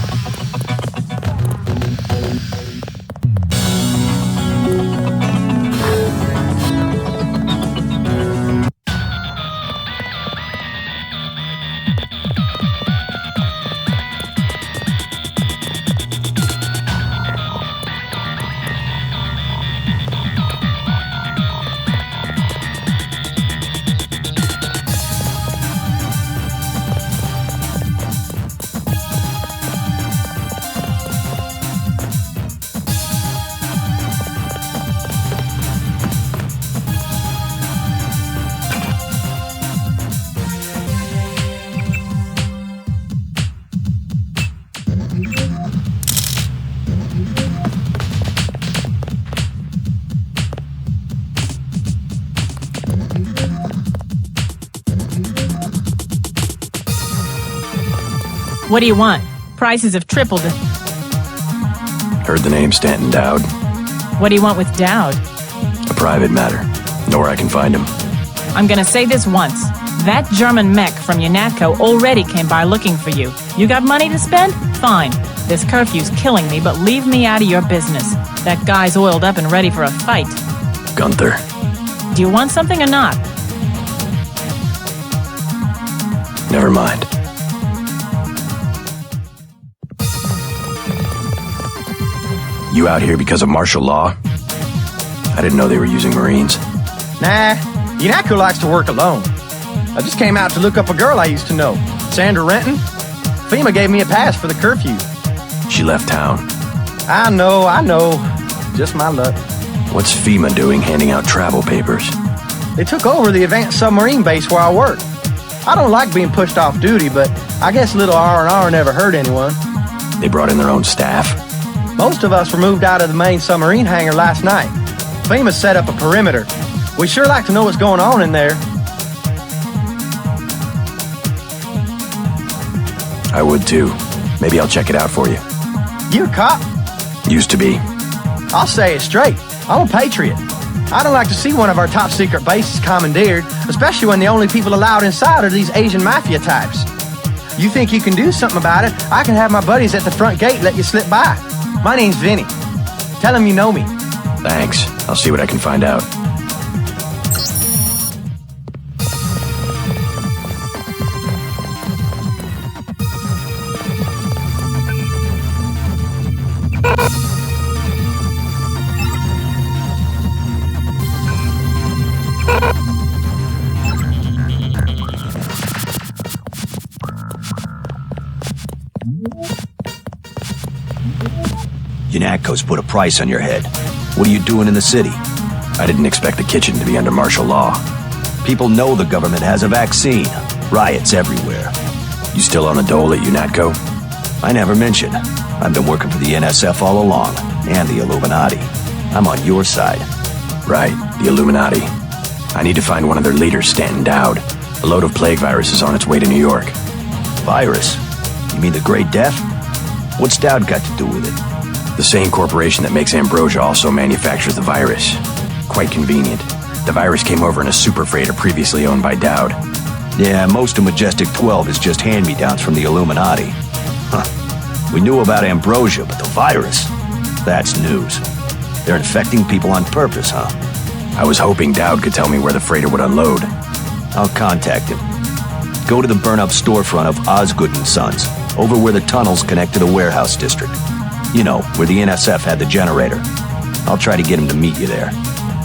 What do you want? Prices have tripled. Heard the name Stanton Dowd? What do you want with Dowd? A private matter. Know where I can find him. I'm gonna say this once. That German mech from UNATCO already came by looking for you. You got money to spend? Fine. This curfew's killing me, but leave me out of your business. That guy's oiled up and ready for a fight. Gunther. Do you want something or not? Never mind. You out here because of martial law? I didn't know they were using Marines. Nah, UNATCO likes to work alone. I just came out to look up a girl I used to know, Sandra Renton. FEMA gave me a pass for the curfew. She left town. I know. Just my luck. What's FEMA doing handing out travel papers? They took over the advanced submarine base where I work. I don't like being pushed off duty, but I guess little R&R never hurt anyone. They brought in their own staff? Most of us were moved out of the main submarine hangar last night. FEMA set up a perimeter. We sure like to know what's going on in there. I would too. Maybe I'll check it out for you. You a cop? Used to be. I'll say it straight. I'm a patriot. I don't like to see one of our top secret bases commandeered, especially when the only people allowed inside are these Asian mafia types. You think you can do something about it? I can have my buddies at the front gate let you slip by. My name's Vinny. Tell them you know me. Thanks. I'll see what I can find out. UNATCO's put a price on your head. What are you doing in the city? I didn't expect the kitchen to be under martial law. People know the government has a vaccine. Riots everywhere. You still on the dole at UNATCO? I never mentioned. I've been working for the NSF all along, and the Illuminati. I'm on your side. Right, the Illuminati. I need to find one of their leaders, Stanton Dowd. A load of plague virus is on its way to New York. Virus? You mean the Great Death? What's Dowd got to do with it? The same corporation that makes ambrosia also manufactures the virus. Quite convenient. The virus came over in a super freighter previously owned by Dowd. Yeah, most of Majestic 12 is just hand-me-downs from the Illuminati. Huh. We knew about ambrosia, but the virus? That's news. They're infecting people on purpose, huh? I was hoping Dowd could tell me where the freighter would unload. I'll contact him. Go to the burn-up storefront of Osgood & Sons, over where the tunnels connect to the warehouse district. You know, where the NSF had the generator. I'll try to get him to meet you there.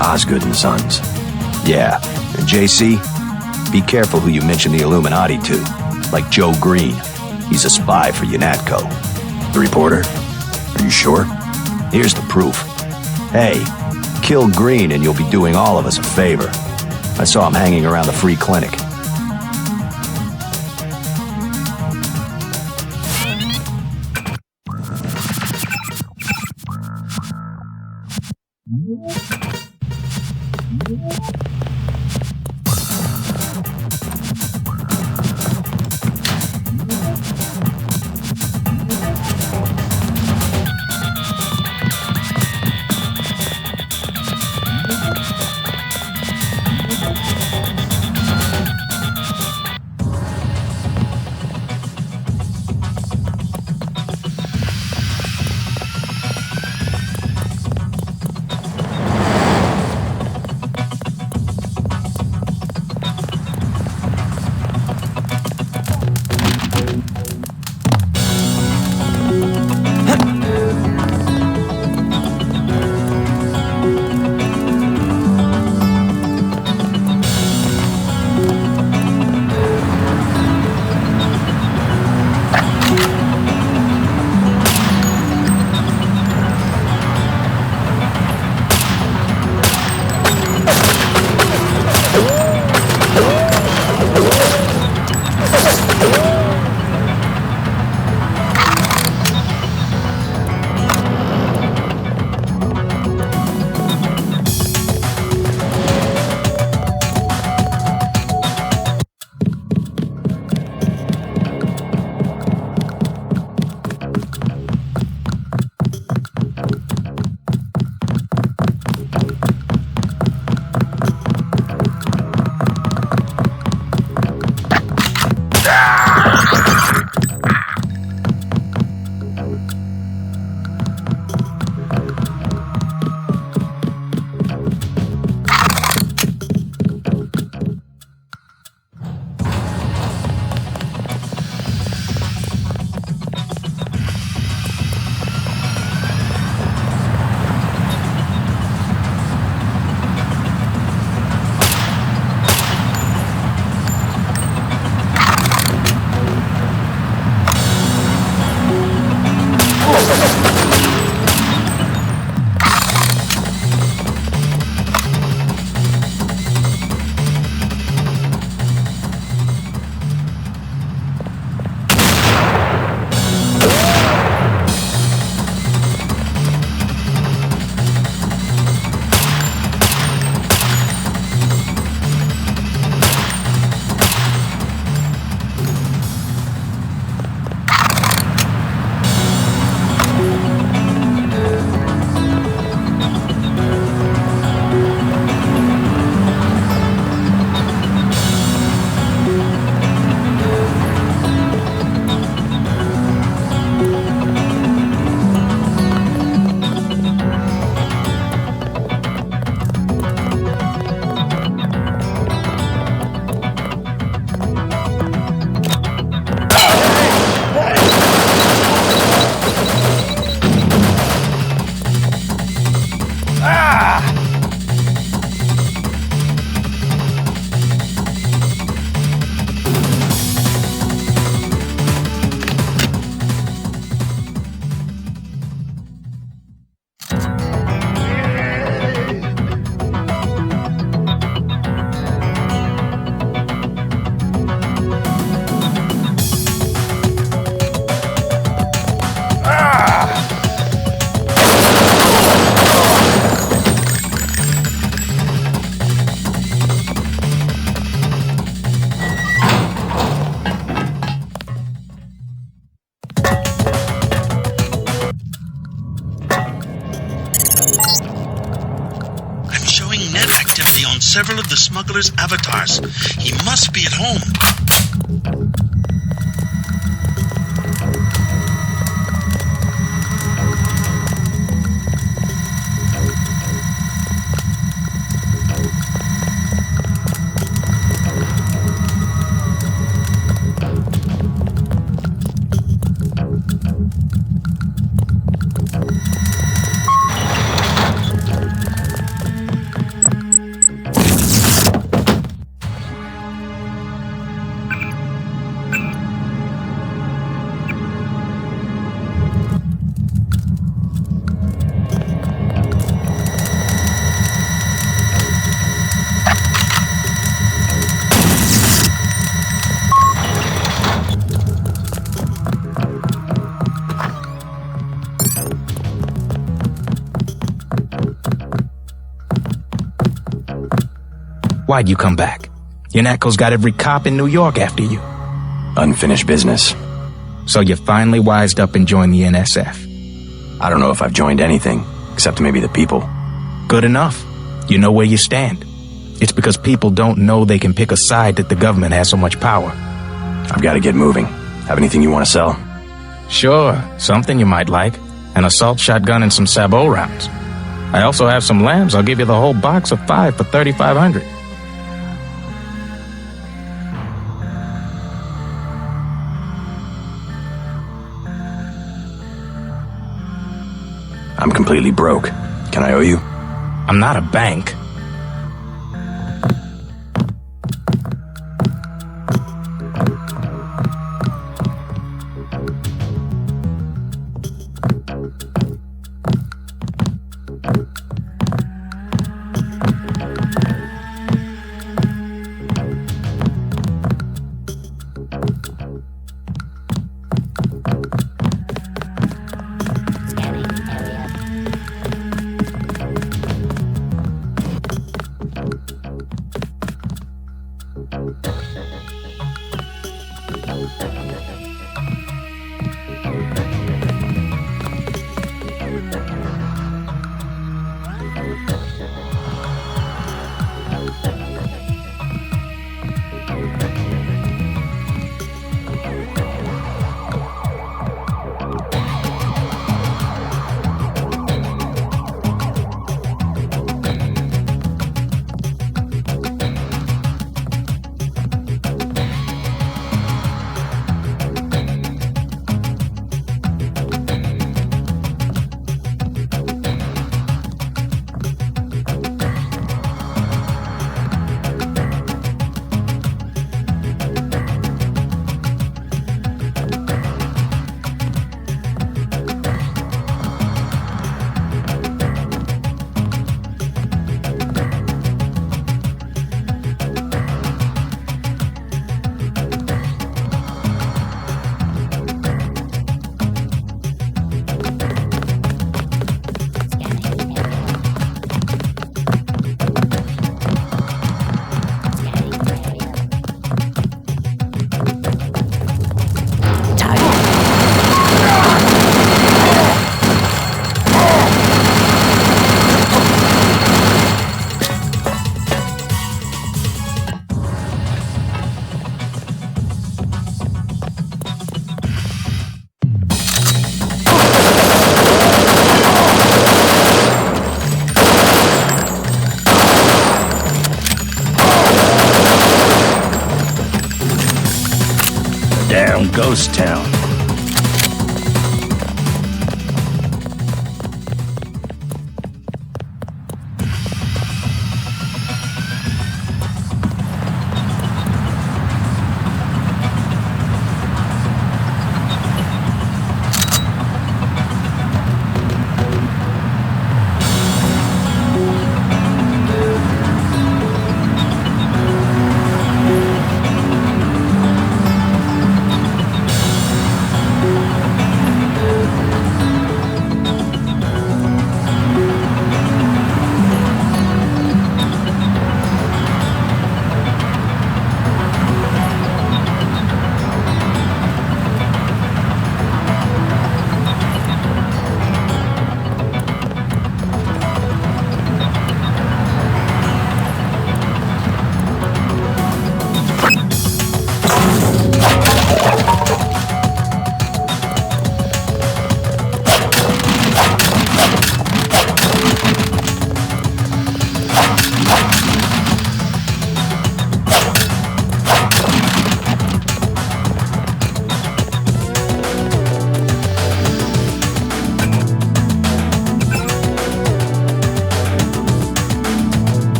Osgood & Sons. Yeah, and JC, be careful who you mention the Illuminati to. Like Joe Green. He's a spy for UNATCO. The reporter? Are you sure? Here's the proof. Hey, kill Green and you'll be doing all of us a favor. I saw him hanging around the free clinic. several of the smuggler's avatars. He must be at home. Why'd you come back? Yanatko's got every cop in New York after you. Unfinished business. So you finally wised up and joined the NSF? I don't know if I've joined anything, except maybe the people. Good enough. You know where you stand. It's because people don't know they can pick a side that the government has so much power. I've got to get moving. Have anything you want to sell? Sure, something you might like. An assault shotgun and some sabot rounds. I also have some lambs. I'll give you the whole box of 5 for $3,500. I'm completely broke. Can I owe you? I'm not a bank. Ghost Town.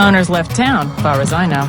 Owner's left town, far as I know.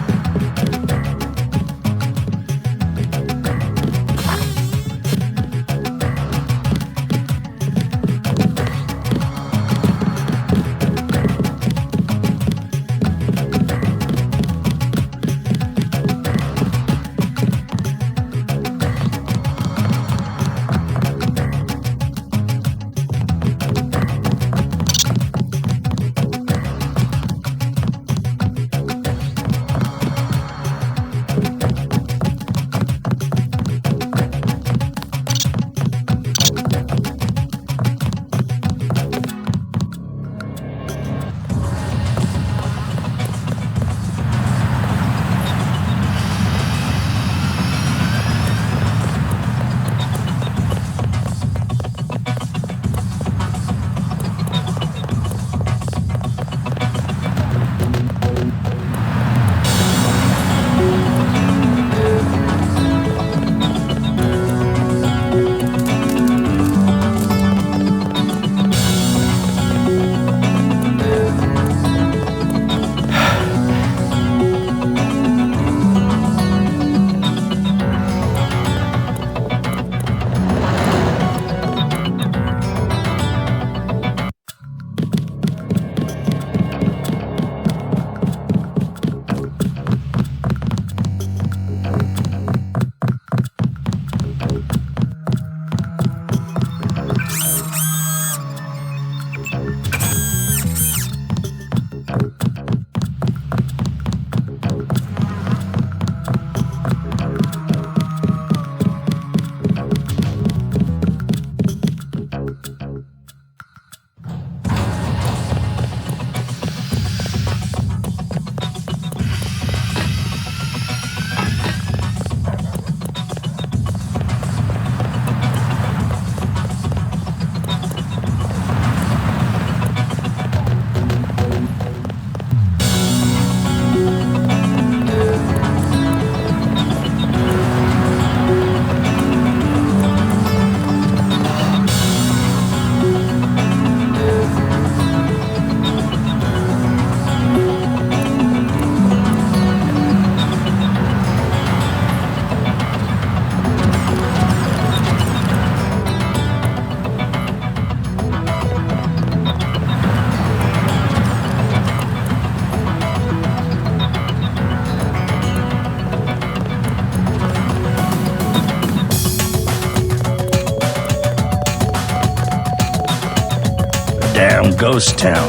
Damn ghost town.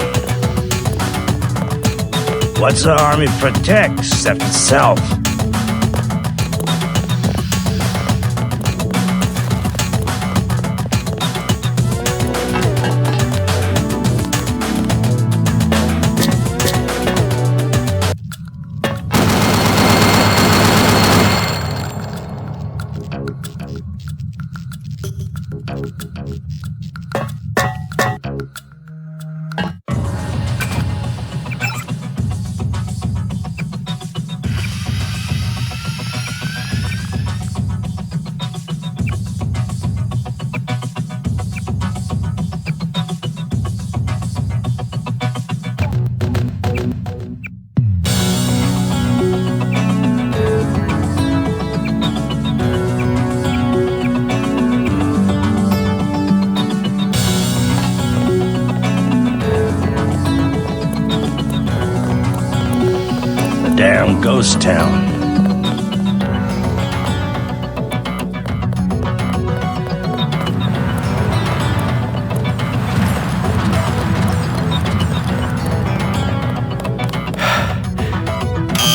What's the army protect except itself? Damn ghost town.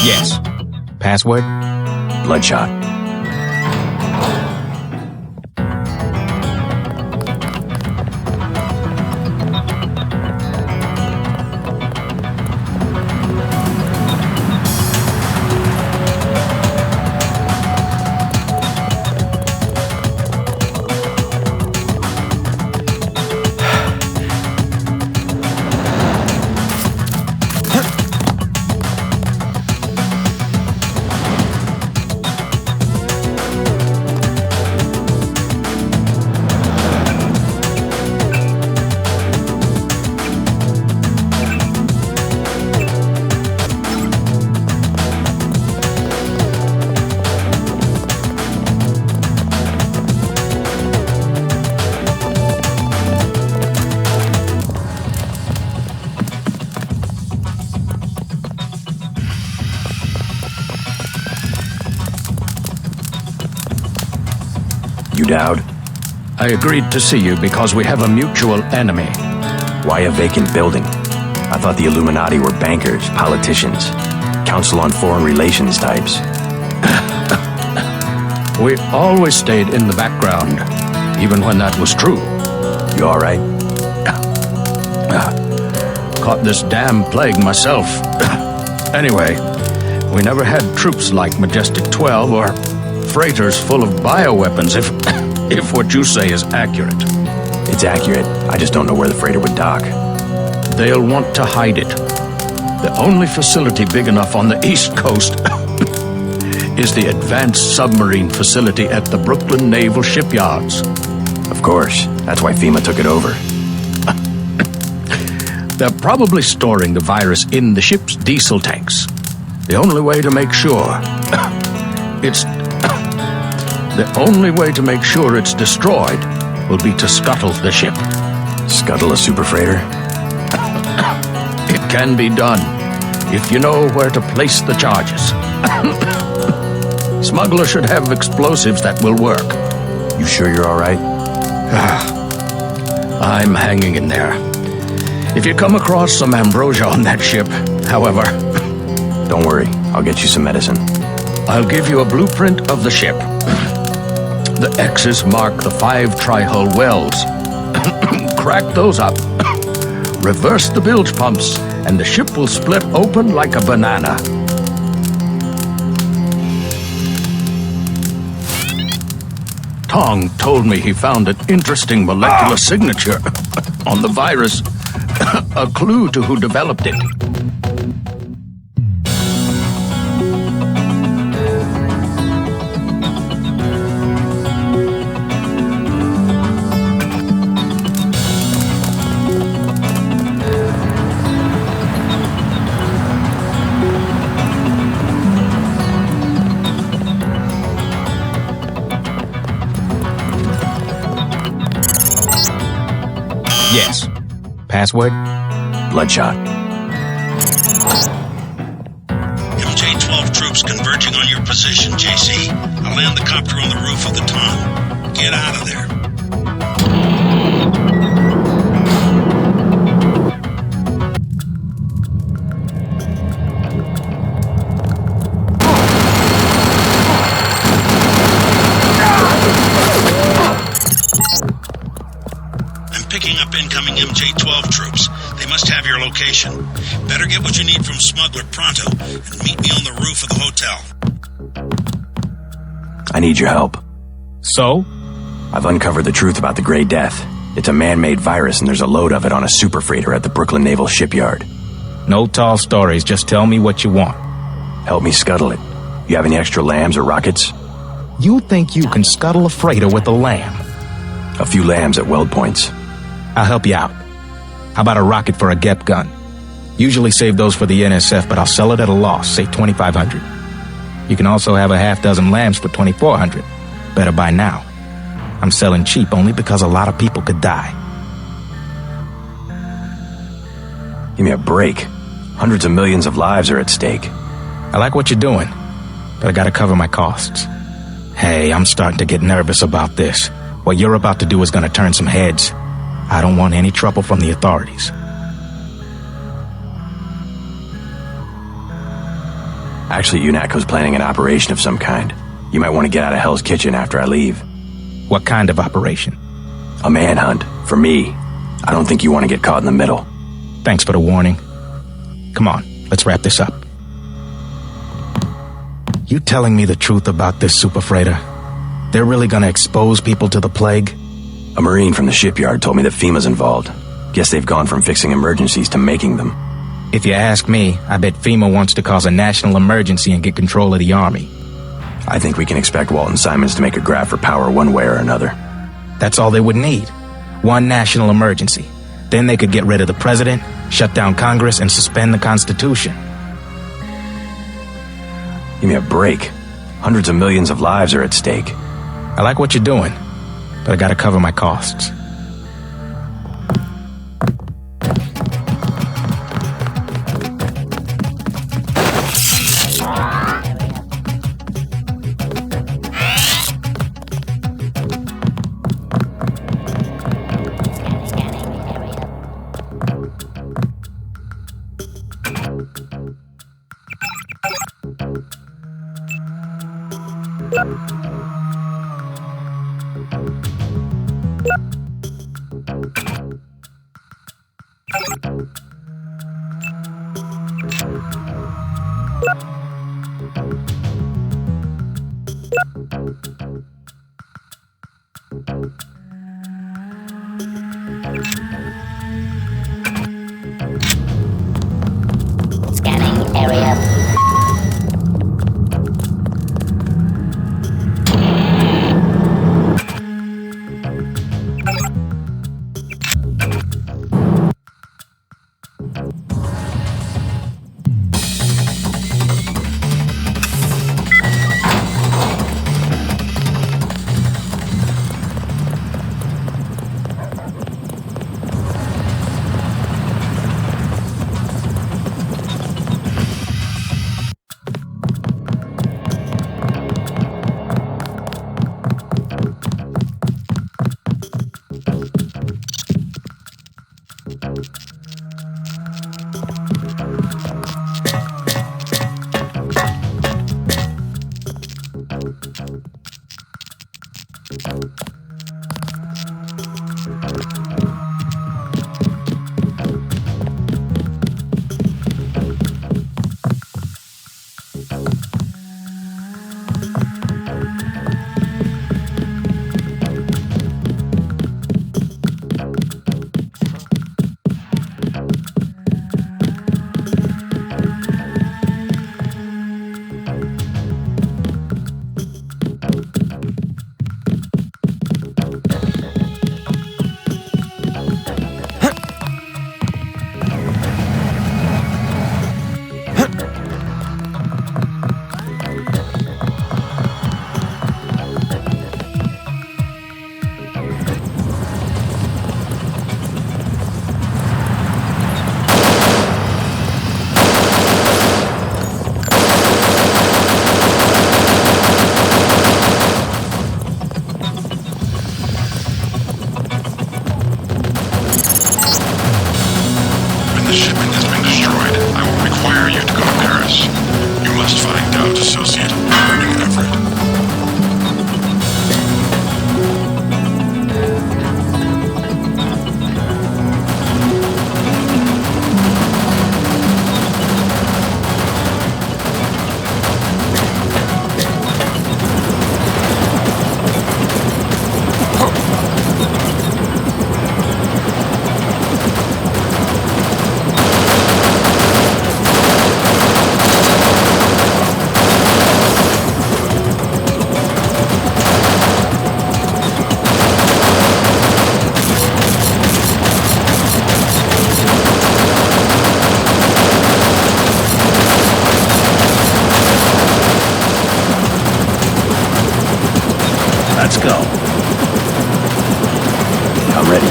Yes. Password? Bloodshot. Dowd? I agreed to see you because we have a mutual enemy. Why a vacant building? I thought the Illuminati were bankers, politicians, Council on Foreign Relations types. We always stayed in the background, even when that was true. You all right? Caught this damn plague myself. Anyway, we never had troops like Majestic 12 or freighters full of bioweapons, if what you say is accurate. It's accurate. I just don't know where the freighter would dock. They'll want to hide it. The only facility big enough on the East Coast is the Advanced Submarine Facility at the Brooklyn Naval Shipyards. Of course. That's why FEMA took it over. They're probably storing the virus in the ship's diesel tanks. The only way to make sure it's destroyed will be to scuttle the ship. Scuttle a super freighter? It can be done if you know where to place the charges. Smuggler should have explosives that will work. You sure you're all right? I'm hanging in there. If you come across some ambrosia on that ship, however... Don't worry, I'll get you some medicine. I'll give you a blueprint of the ship. The X's mark the 5 tri-hull wells. Crack those up. Reverse the bilge pumps, and the ship will split open like a banana. Tong told me he found an interesting molecular signature on the virus. A clue to who developed it. Yes. Password? Bloodshot. MJ-12 troops converging on your position, JC. I'll land the copter on the roof of the tunnel. Get out of there. Picking up incoming MJ-12 troops. They must have your location. Better get what you need from Smuggler pronto and meet me on the roof of the hotel. I need your help. So? I've uncovered the truth about the Grey Death. It's a man-made virus and there's a load of it on a super freighter at the Brooklyn Naval Shipyard. No tall stories, just tell me what you want. Help me scuttle it. You have any extra lambs or rockets? You think you can scuttle a freighter with a lamb? A few lambs at weld points. I'll help you out. How about a rocket for a GEP gun? Usually save those for the NSF, but I'll sell it at a loss, say $2,500. You can also have a half dozen lambs for $2,400. Better buy now. I'm selling cheap only because a lot of people could die. Give me a break. Hundreds of millions of lives are at stake. I like what you're doing, but I gotta cover my costs. Hey, I'm starting to get nervous about this. What you're about to do is gonna turn some heads. I don't want any trouble from the authorities. Actually, UNATCO's planning an operation of some kind. You might want to get out of Hell's Kitchen after I leave. What kind of operation? A manhunt. For me. I don't think you want to get caught in the middle. Thanks for the warning. Come on, let's wrap this up. You telling me the truth about this super freighter? They're really gonna expose people to the plague? A Marine from the shipyard told me that FEMA's involved. Guess they've gone from fixing emergencies to making them. If you ask me, I bet FEMA wants to cause a national emergency and get control of the army. I think we can expect Walton Simons to make a grab for power one way or another. That's all they would need. One national emergency. Then they could get rid of the president, shut down Congress, and suspend the Constitution. Give me a break. Hundreds of millions of lives are at stake. I like what you're doing, but I gotta cover my costs. Scanning area. When the shipment has been destroyed, I will require you to go to Paris. You must find Dowd's associate, Vernon Everett. Let's go. I'm ready.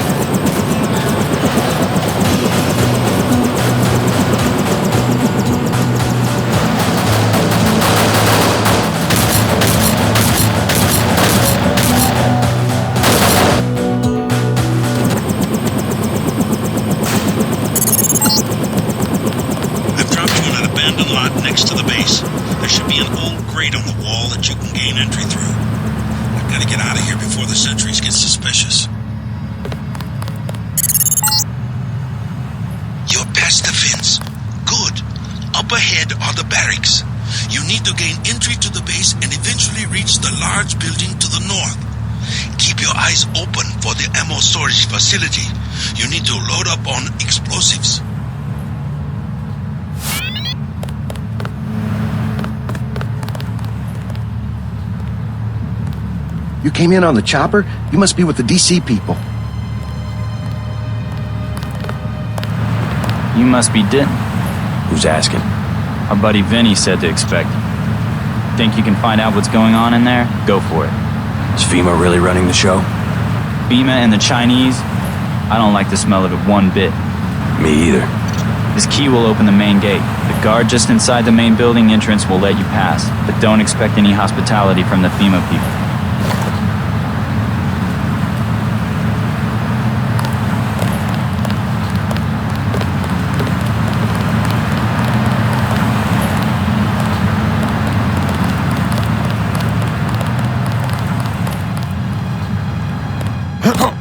I'm dropping on an abandoned lot next to the base. There should be an old grate on the wall that you can gain entry through. I've got to get out of here before the sentries get suspicious. You're past the fence. Good. Up ahead are the barracks. You need to gain entry to the base and eventually reach the large building to the north. Keep your eyes open for the ammo storage facility. You need to load up on explosives. You came in on the chopper? You must be with the DC people. You must be Denton. Who's asking? Our buddy Vinny said to expect you. Think you can find out what's going on in there? Go for it. Is FEMA really running the show? FEMA and the Chinese? I don't like the smell of it one bit. Me either. This key will open the main gate. The guard just inside the main building entrance will let you pass, but don't expect any hospitality from the FEMA people. Huh?